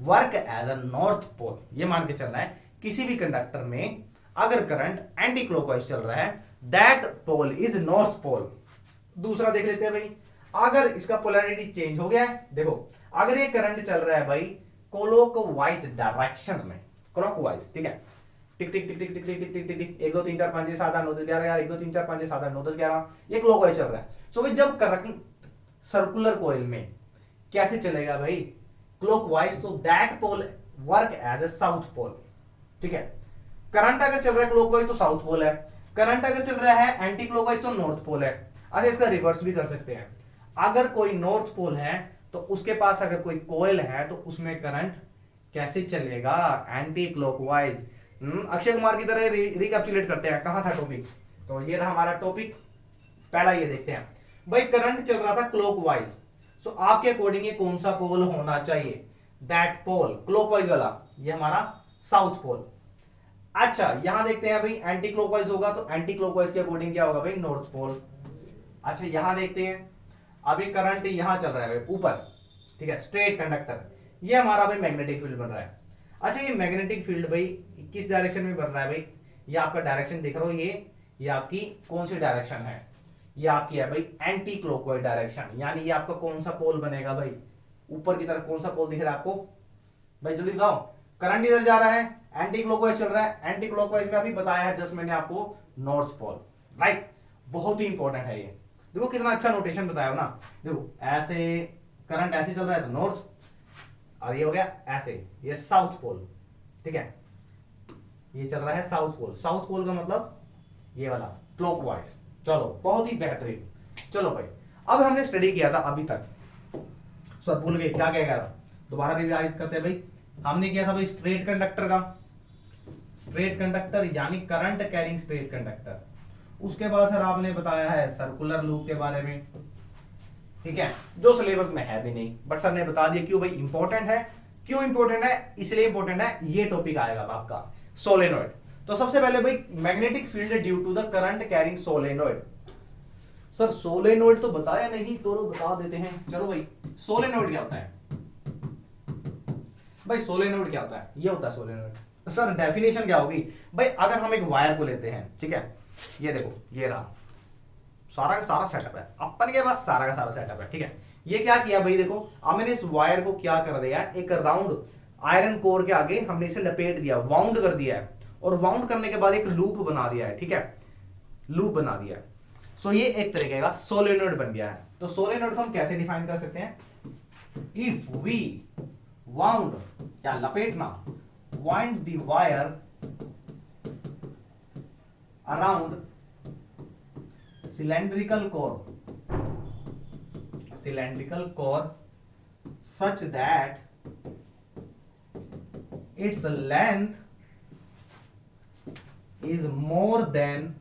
work as a north pole, ये मान के चलना है किसी भी कंडक्टर में अगर करंट एंटी क्लॉकवाइज चल रहा है, that pole is north pole. दूसरा देख लेते हैं भाई, अगर इसका पोलैरिटी चेंज हो गया है, देखो अगर ये करंट चल रहा है भाई क्लॉकवाइज डायरेक्शन में, क्लॉकवाइज, ठीक है, टिक टिक टिक टिक टिक टिक टिक टिक टिक टिक, 1 2 3 4 5 6 7 8 9 10 11, 1 2 3 4 5 6 7 8 9 10 11, ये क्लॉकवाइज चल रहा है। सो भाई जब करंट सर्कुलर कॉइल में कैसे चलेगा भाई, क्लॉकवाइज, तो that pole work as a south pole, ठीक है। करंट अगर चल रहा है क्लॉकवाइज तो साउथ पोल है, करंट अगर चल रहा है एंटी क्लॉकवाइज तो नॉर्थ पोल है। अच्छा इसका रिवर्स भी कर सकते हैं, अगर कोई नॉर्थ पोल है तो उसके पास अगर कोई कॉइल है तो उसमें करंट कैसे चलेगा, एंटी क्लॉकवाइज। अक्षय कुमार की तरह रिकैप्चुलेट करते हैं, कहां था टॉपिक, तो ये रहा हमारा टॉपिक। पहला ये देखते हैं भाई, करंट चल रहा था क्लॉकवाइज, सो आपके अकॉर्डिंग ये कौन सा पोल होना चाहिए, दैट पोल क्लॉकवाइज वाला, ये हमारा साउथ पोल। अच्छा यहां देखते हैं भाई, एंटी क्लॉकवाइज होगा तो एंटी क्लॉकवाइज के अकॉर्डिंग क्या होगा भाई, नॉर्थ पोल। अच्छा यहां देखते हैं, अभी करंट यहां चल रहा है भाई ऊपर, ठीक है, स्ट्रेट कंडक्टर, ये हमारा भाई मैग्नेटिक फील्ड बन रहा है। अच्छा ये मैग्नेटिक फील्ड भाई किस डायरेक्शन में बन रहा है भाई, ये आपका डायरेक्शन देख रहा हो, ये आपकी कौन सी डायरेक्शन है, ये आपकी है भाई एंटी क्लॉकवाइज डायरेक्शन, यानी ये आपका कौन सा पोल बनेगा भाई, ऊपर की तरफ कौन सा पोल दिख रहा है आपको भाई, जल्दी बताओ। करंट इधर जा रहा है, एंटी क्लॉकवाइज चल रहा है, एंटी क्लॉकवाइज में अभी बताया है जस्ट मैंने आपको, नॉर्थ पोल, राइट। बहुत ही इंपॉर्टेंट है ये, देखो कितना अच्छा नोटेशन बताया हो ना। देखो ऐसे करंट ऐसे चल रहा है तो नॉर्थ, और ये हो गया ऐसे, ये साउथ पोल, ठीक है, ये चल रहा है साउथ पोल। साउथ पोल का मतलब ये वाला क्लॉकवाइज। चलो बहुत ही बेहतरीन। चलो भाई, अब हमने स्टडी किया था अभी तक, सब भूल गए क्या क्या था, दोबारा रिवाइज करते हैं भाई। हमने किया था भाई स्ट्रेट कंडक्टर का, स्ट्रेट कंडक्टर यानी करंट कैरिंग स्ट्रेट कंडक्टर। उसके बाद सर आपने बताया है सर्कुलर लूप के बारे में, ठीक है, जो सिलेबस में है भी नहीं, बट सर ने बता दिया क्यों भाई इंपॉर्टेंट है। क्यों इंपॉर्टेंट है? इसलिए इंपॉर्टेंट है, ये टॉपिक आएगा आपका सोलेनोइड। तो सबसे पहले भाई magnetic field due to the current carrying solenoid. Sir solenoid तो बताया नहीं तो बता देते हैं। चलो भाई, सोलेनोइड क्या होता है भाई? सोलेनोइड क्या होता है? ये होता है सोलेनोइड। सर डेफिनेशन क्या होगी भाई? अगर हम एक वायर को लेते हैं, ठीक है, ये देखो, ये रहा, सारा का सारा सेटअप है अपन के पास, सारा का सारा सेटअप है, ठीक है। ये क्या किया भाई? देखो, हमने इस वायर को क्या कर दिया, एक राउंड आयरन कोर के आगे हमने इसे लपेट दिया, वाउंड कर दिया है, और वाउंड करने के बाद एक लूप बना दिया है, ठीक है, लूप बना दिया है। सो ये एक तरीके का सोलेनोइड बन गया है। तो सोलेनोइड को हम कैसे डिफाइन कर सकते हैं? इफ वी वाउंड, क्या लपेटना, wind the wire around cylindrical core such that its length is more than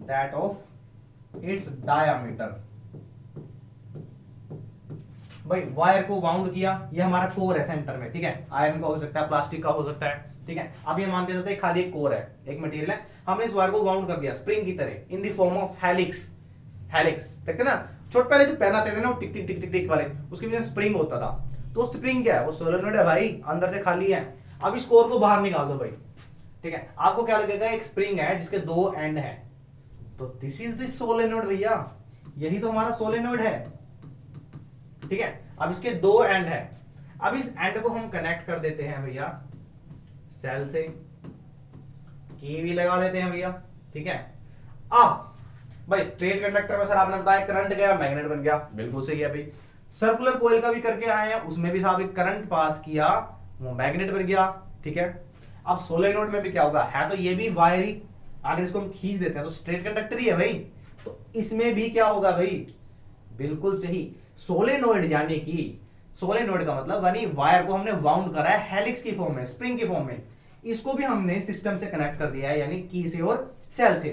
that of its diameter। भाई वायर को वाउंड किया, ये हमारा कोर है सेंटर में, ठीक है, आयरन का हो सकता है, प्लास्टिक का हो सकता है, ठीक है। अब ये मान के चलते हैं खाली एक कोर है, एक मटेरियल है, हमने इस वायर को वाउंड कर दिया स्प्रिंग की तरह in the form of helix. Helix देखते ना, छोटे पहले जो पेन आते थे ना, वो टिक टिक टिक टिक टिक वाले, उसके बीच में स्प्रिंग होता था। तो स्प्रिंग क्या है? वो सोलेनोइड है भाई, अंदर से खाली है। अब इस कोर को बाहर निकाल दो भाई, ठीक है, आपको क्या लगेगा? एक स्प्रिंग है जिसके दो एंड है, तो दिस इज द सोलेनोइड भैया, यही तो हमारा सोलेनोइड है, ठीक है। अब इसके दो एंड है, अब इस एंड को हम कनेक्ट कर देते हैं भैया सेल से, की भी लगा देते हैं भैया, ठीक है। अब भाई स्ट्रेट कंडक्टर में सर आपने बताया करंट गया, मैग्नेट बन गया, बिल्कुल सही है भाई। सर्कुलर कोइल का भी करके आए हैं, उसमें भी साहब करंट पास किया, वो मैग्नेट बन गया, ठीक है। अब सोलेनोइड में भी क्या होगा? है तो ये भी वायर ही, अगर इसको हम खींच देते हैं तो स्ट्रेट कंडक्टर ही है भाई, तो इसमें भी क्या होगा भाई? बिल्कुल सही, सोलेनोइड यानी कि सोलेनोइड का मतलब यानी वायर को हमने वाउंड करा है हेलिक्स की फॉर्म में, स्प्रिंग की फॉर्म में, इसको भी हमने सिस्टम से कनेक्ट कर दिया है, यानी की से और सेल से।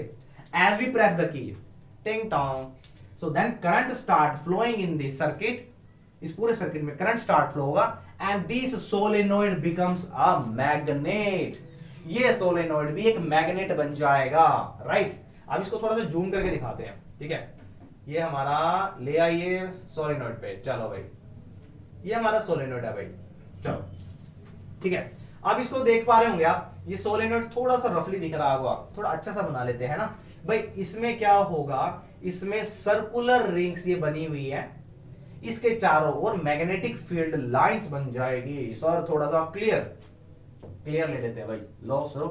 As we press the key, टिंग टोंग, so then current start flowing in this circuit, इस पूरे सर्किट में करंट स्टार्ट फ्लो होगा, and this solenoid becomes a magnet. ये सोलेनोइड भी एक मैग्नेट बन जाएगा, राइट। अब इसको थोड़ा सा जूम करके दिखाते हैं, ठीक है। ये हमारा ले आइए सोलेनोइड पे, चलो भाई, ये हमारा सोलेनोइड है भाई, चलो ठीक है। अब इसको देख पा रहे होंगे आप, ये सोलेनोइड थोड़ा सा रफली दिख रहा होगा, थोड़ा अच्छा सा बना लेते हैं ना भाई। इसमें क्या होगा? इसमें सर्कुलर रिंग्स ये बनी हुई है, इसके चारों ओर मैग्नेटिक फील्ड लाइंस बन जाएगी। सर थोड़ा सा क्लियर ले लेते हैं भाई, लो शुरू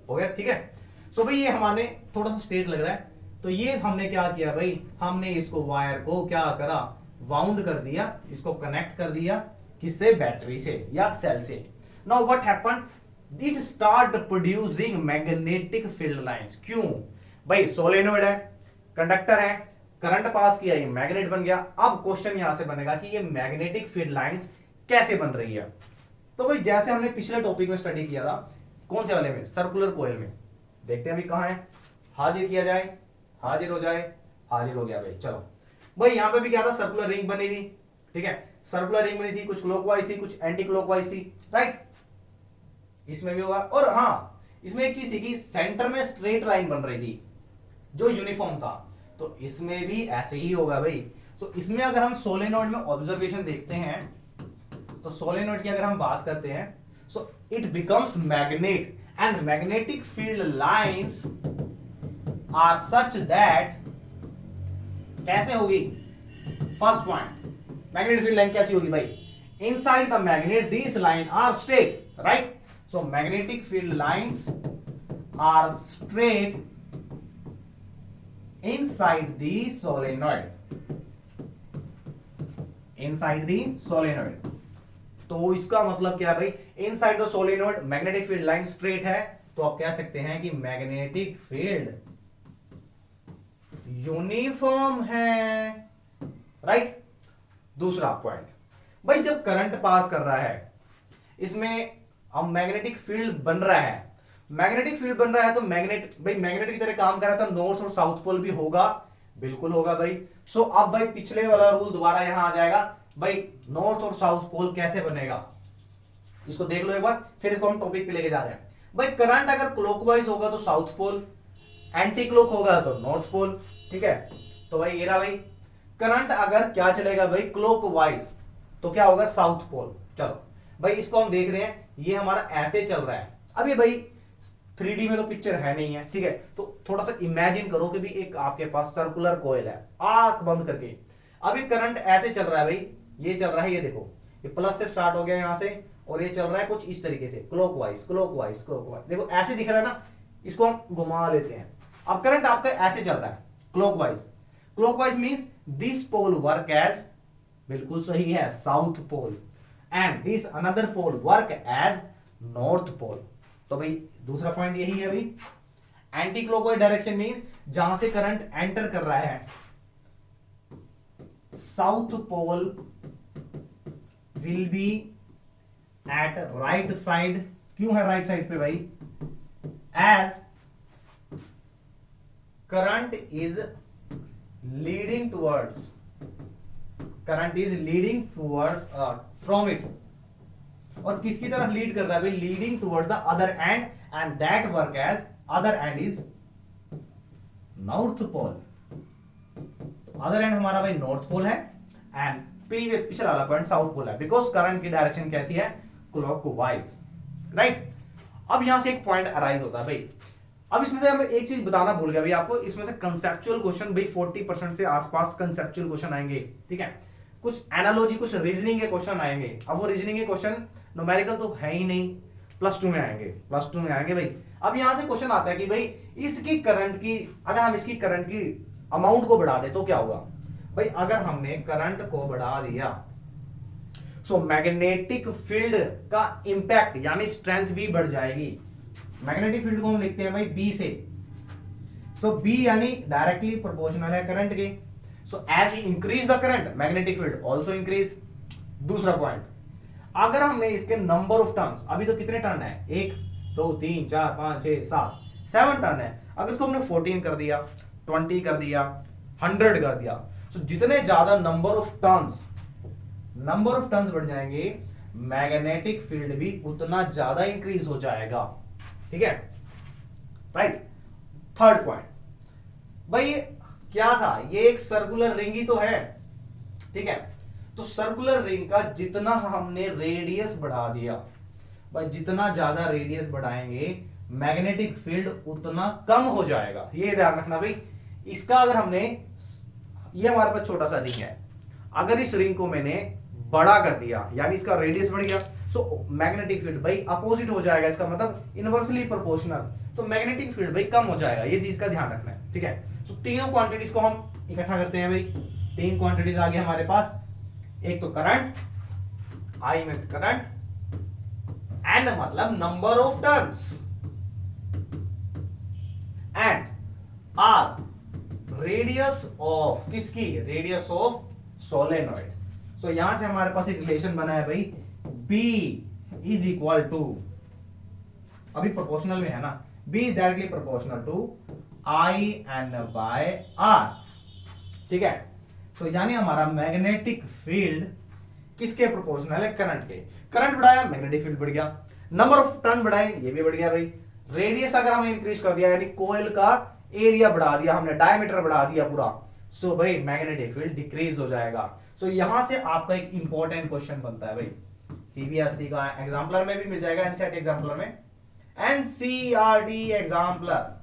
हो गया, ठीक है। सो भाई ये हमारे थोड़ा सा स्ट्रेट लग रहा है, तो ये हमने क्या किया भाई? हमने इसको वायर को क्या करा? वाउंड कर दिया, इसको कनेक्ट कर दिया, किससे? बैटरी से या सेल से। Now what happened? It start producing magnetic field lines. क्यों भाई? सोलेनोइड है, कंडक्टर है, करंट पास किया, ये मैग्नेट बन गया। अब क्वेश्चन यहां से बनेगा कि ये मैग्नेटिक फील्ड लाइंस कैसे बन रही है? तो भाई जैसे हमने पिछले टॉपिक में स्टडी किया था, कौन से वाले में? सर्कुलर कोयल में। देखते हैं अभी कहां है, हाजिर किया जाए, हाजिर हो जाए, हाजिर हो गया भाई। चलो भाई, यहां पे भी क्या था? सर्कुलर रिंग बनी थी, ठीक है, सर्कुलर रिंग बनी थी, कुछ क्लॉकवाइज थी, कुछ एंटी क्लॉकवाइज थी, राइट। इसमें भी होगा। और हाँ, इसमें एक चीज थी कि सेंटर में स्ट्रेट लाइन बन रही थी जो यूनिफॉर्म था, तो इसमें भी ऐसे ही होगा भाई। तो इसमें अगर हम सोलेनोइड में ऑब्जर्वेशन देखते हैं, तो सोलेनोइड की अगर हम बात करते हैं, so it becomes magnet and magnetic field lines are such that, कैसे होगी? First point, magnetic field line कैसी होगी भाई? Inside the magnet this line are straight, right. So magnetic field lines are straight inside the solenoid, inside the solenoid. तो इसका मतलब क्या है भाई, inside the solenoid magnetic field line straight है, तो आप कह सकते हैं कि मैग्नेटिक फील्ड यूनिफॉर्म है, राइट। दूसरा पॉइंट, भाई जब करंट पास कर रहा है इसमें, अब मैग्नेटिक फील्ड बन रहा है, मैग्नेटिक फील्ड बन रहा है तो मैग्नेट की तरह काम कर रहा है, तो नॉर्थ और साउथ पोल भी होगा, बिल्कुल होगा भाई। सो अब भाई पिछले वाला रूल दोबारा यहां आ जाएगा भाई, नॉर्थ और साउथ पोल कैसे बनेगा इसको देख लो एक बार, फिर इसको हम टॉपिक पे लेके जा रहे हैं। भाई करंट अगर क्लॉकवाइज होगा तो साउथ पोल, एंटी क्लॉक होगा तो नॉर्थ पोल, ठीक है। तो भाई ये रहा भाई, करंट अगर क्या चलेगा भाई क्लॉकवाइज तो क्या होगा, साउथ पोल। चलो भाई इसको हम देख रहे हैं, ये हमारा ऐसे चल रहा है। अभी भाई 3D में तो पिक्चर है नहीं है, ठीक है, तो थोड़ा सा इमेजिन करो कि भी एक आपके पास सर्कुलर कोयल है, आंख बंद करके। अभी करंट ऐसे चल रहा है भाई, ये चल रहा है, ये देखो, ये प्लस से स्टार्ट हो गया यहां से, और ये चल रहा है कुछ इस तरीके से, क्लॉकवाइज क्लॉकवाइज क्लॉकवाइज, देखो ऐसे दिख रहा है ना, इसको हम घुमा लेते हैं। अब करंट आपका ऐसे चल रहा है clockwise, clockwise means this pole work as, बिल्कुल सही है, south pole, and this another pole work as north pole. तो भाई दूसरा पॉइंट यही है भाई, एंटी क्लॉकवाइज डायरेक्शन मींस जहां से करंट एंटर कर रहा है, south pole will be at right side. क्यों है राइट साइड पे भाई, as current is leading towards, current is leading towards from it, और किसकी तरफ लीड कर रहा है भाई, leading toward the other end, and that work as, other end is north pole. Other end हमारा भाई नॉर्थ पोल है, एंड प्रीवियस पिछला वाला पॉइंट साउथ पोल है, बिकॉज करंट की डायरेक्शन कैसी है, क्लॉकवाइज, राइट। अब यहां से एक पॉइंट अराइज होता है भाई, अब इसमें से हमें एक चीज बताना भूल गया भाई आपको, इसमें से कंसेप्चुअल क्वेश्चन भाई 40% से आसपास कंसेप्चुअल क्वेश्चन आएंगे, ठीक है, कुछ एनालॉजी कुछ रीजनिंग के क्वेश्चन आएंगे। अब वो रीजनिंग के क्वेश्चन न्यूमेरिकल तो है ही नहीं, +2 में आएंगे, +2 में आएंगे भाई। अब यहां से क्वेश्चन आता है कि भाई इसकी करंट की, अगर हम इसकी करंट की अमाउंट को बढ़ा दे तो क्या होगा भाई, अगर हमने करंट को बढ़ा दिया सो मैग्नेटिक फील्ड का इंपैक्ट यानी स्ट्रेंथ भी बढ़ जाएगी। मैग्नेटिक फील्ड को हम लिखते हैं भाई बी से, सो बी यानी डायरेक्टली प्रोपोर्शनल है करंट के, so as we increase the current magnetic field also increase. दूसरा पॉइंट, अगर हमने इसके नंबर ऑफ टर्न्स, अभी तो कितने टर्न है, 1 2 3 4 5 6 7 7 टर्न है, अगर इसको हमने 14 कर दिया, 20 कर दिया, 100 कर दिया, तो जितने ज्यादा नंबर ऑफ टर्न्स बढ़ जाएंगे, मैग्नेटिक फील्ड भी उतना ज्यादा इंक्रीज हो जाएगा, ठीक है, राइट। थर्ड पॉइंट भाई क्या था, ये एक सर्कुलर रिंग ही तो है, ठीक है, तो सर्कुलर रिंग का जितना हमने रेडियस बढ़ा दिया भाई, जितना ज्यादा रेडियस बढ़ाएंगे मैग्नेटिक फील्ड उतना कम हो जाएगा, ये ध्यान रखना भाई। इसका अगर हमने, ये हमारे पास छोटा सा रिंग है, अगर इस रिंग को मैंने बड़ा कर दिया यानी इसका रेडियस बढ़ गया, सो मैग्नेटिक फील्ड भाई अपोजिट हो जाएगा, इसका मतलब इनवर्सली प्रोपोर्शनल, तो मैग्नेटिक फील्ड भाई कम हो जाएगा, ये चीज का ध्यान रखना है, ठीक है। सो तीनों क्वांटिटीज को हम इकट्ठा करते हैं भाई, 3 क्वांटिटीज आ गई हमारे पास, एक तो करंट, आई में करंट, एंड मतलब number of turns, and R radius of, किसकी, रेडियस ऑफ सोलेनोइड। सो यहां से हमारे पास एक रिलेशन बना है भाई, B इज इक्वल टू, अभी प्रोपोर्शनल में है ना, B is directly proportional to IN by R, ठीक है। सो यानी हमारा मैग्नेटिक फील्ड किसके प्रोपोर्शनल है, करंट के, करंट बढ़ाया मैग्नेटिक फील्ड बढ़ गया, नंबर ऑफ टर्न बढ़ाए ये भी बढ़ गया भाई, रेडियस अगर हमने इंक्रीज कर दिया यानी कोयल का एरिया बढ़ा दिया हमने, डायमीटर बढ़ा दिया पूरा, सो भाई मैग्नेटिक फील्ड डिक्रीज हो जाएगा। सो यहां से आपका एक इंपॉर्टेंट क्वेश्चन बनता है भाई, CBSE का एग्जाम्पलर में भी मिल जाएगा, NCERT एग्जाम्पलर में, NCERT exemplar.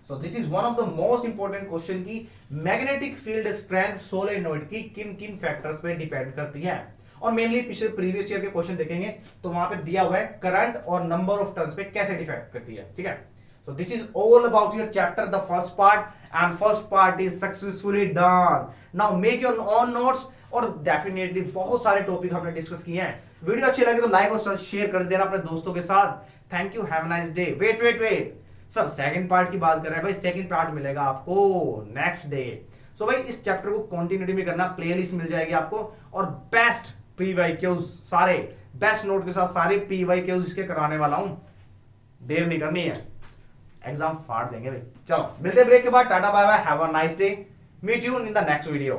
So this is one of the most important question की मैग्नेटिक फील्ड स्ट्रेंथ सोलेनोइड की किन किन फैक्टर्स पे डिपेंड करती है, और मेनली पिछले प्रीवियस ईयर के क्वेश्चन देखेंगे तो वहां पे दिया हुआ है करंट और नंबर ऑफ टर्न्स पे कैसे डिपेंड करती है, ठीक है। So this is all about your chapter, the first part, and first part is successfully done. Now make your own notes. और डेफिनेटली बहुत सारे टॉपिक हमने डिस्कस किए हैं। वीडियो अच्छी लगे तो लाइक और शेयर कर देना अपने दोस्तों के साथ। Thank you, have a nice day. Wait wait wait sir, second part की बात कर रहे हैं भाई, सेकंड पार्ट मिलेगा आपको नेक्स्ट डे। सो भाई इस चैप्टर को कंटिन्यूटी में करना, प्लेलिस्ट मिल जाएगी आपको, और बेस्ट पीवाईक्यूज, सारे बेस्ट नोट के साथ सारे पीवाईक्यूज इसके कराने वाला हूं, देर नहीं करनी है, एग्जाम फाड़ देंगे भाई। चलो मिलते हैं ब्रेक के बाद, tata bye bye, have a nice day, meet you in the next video.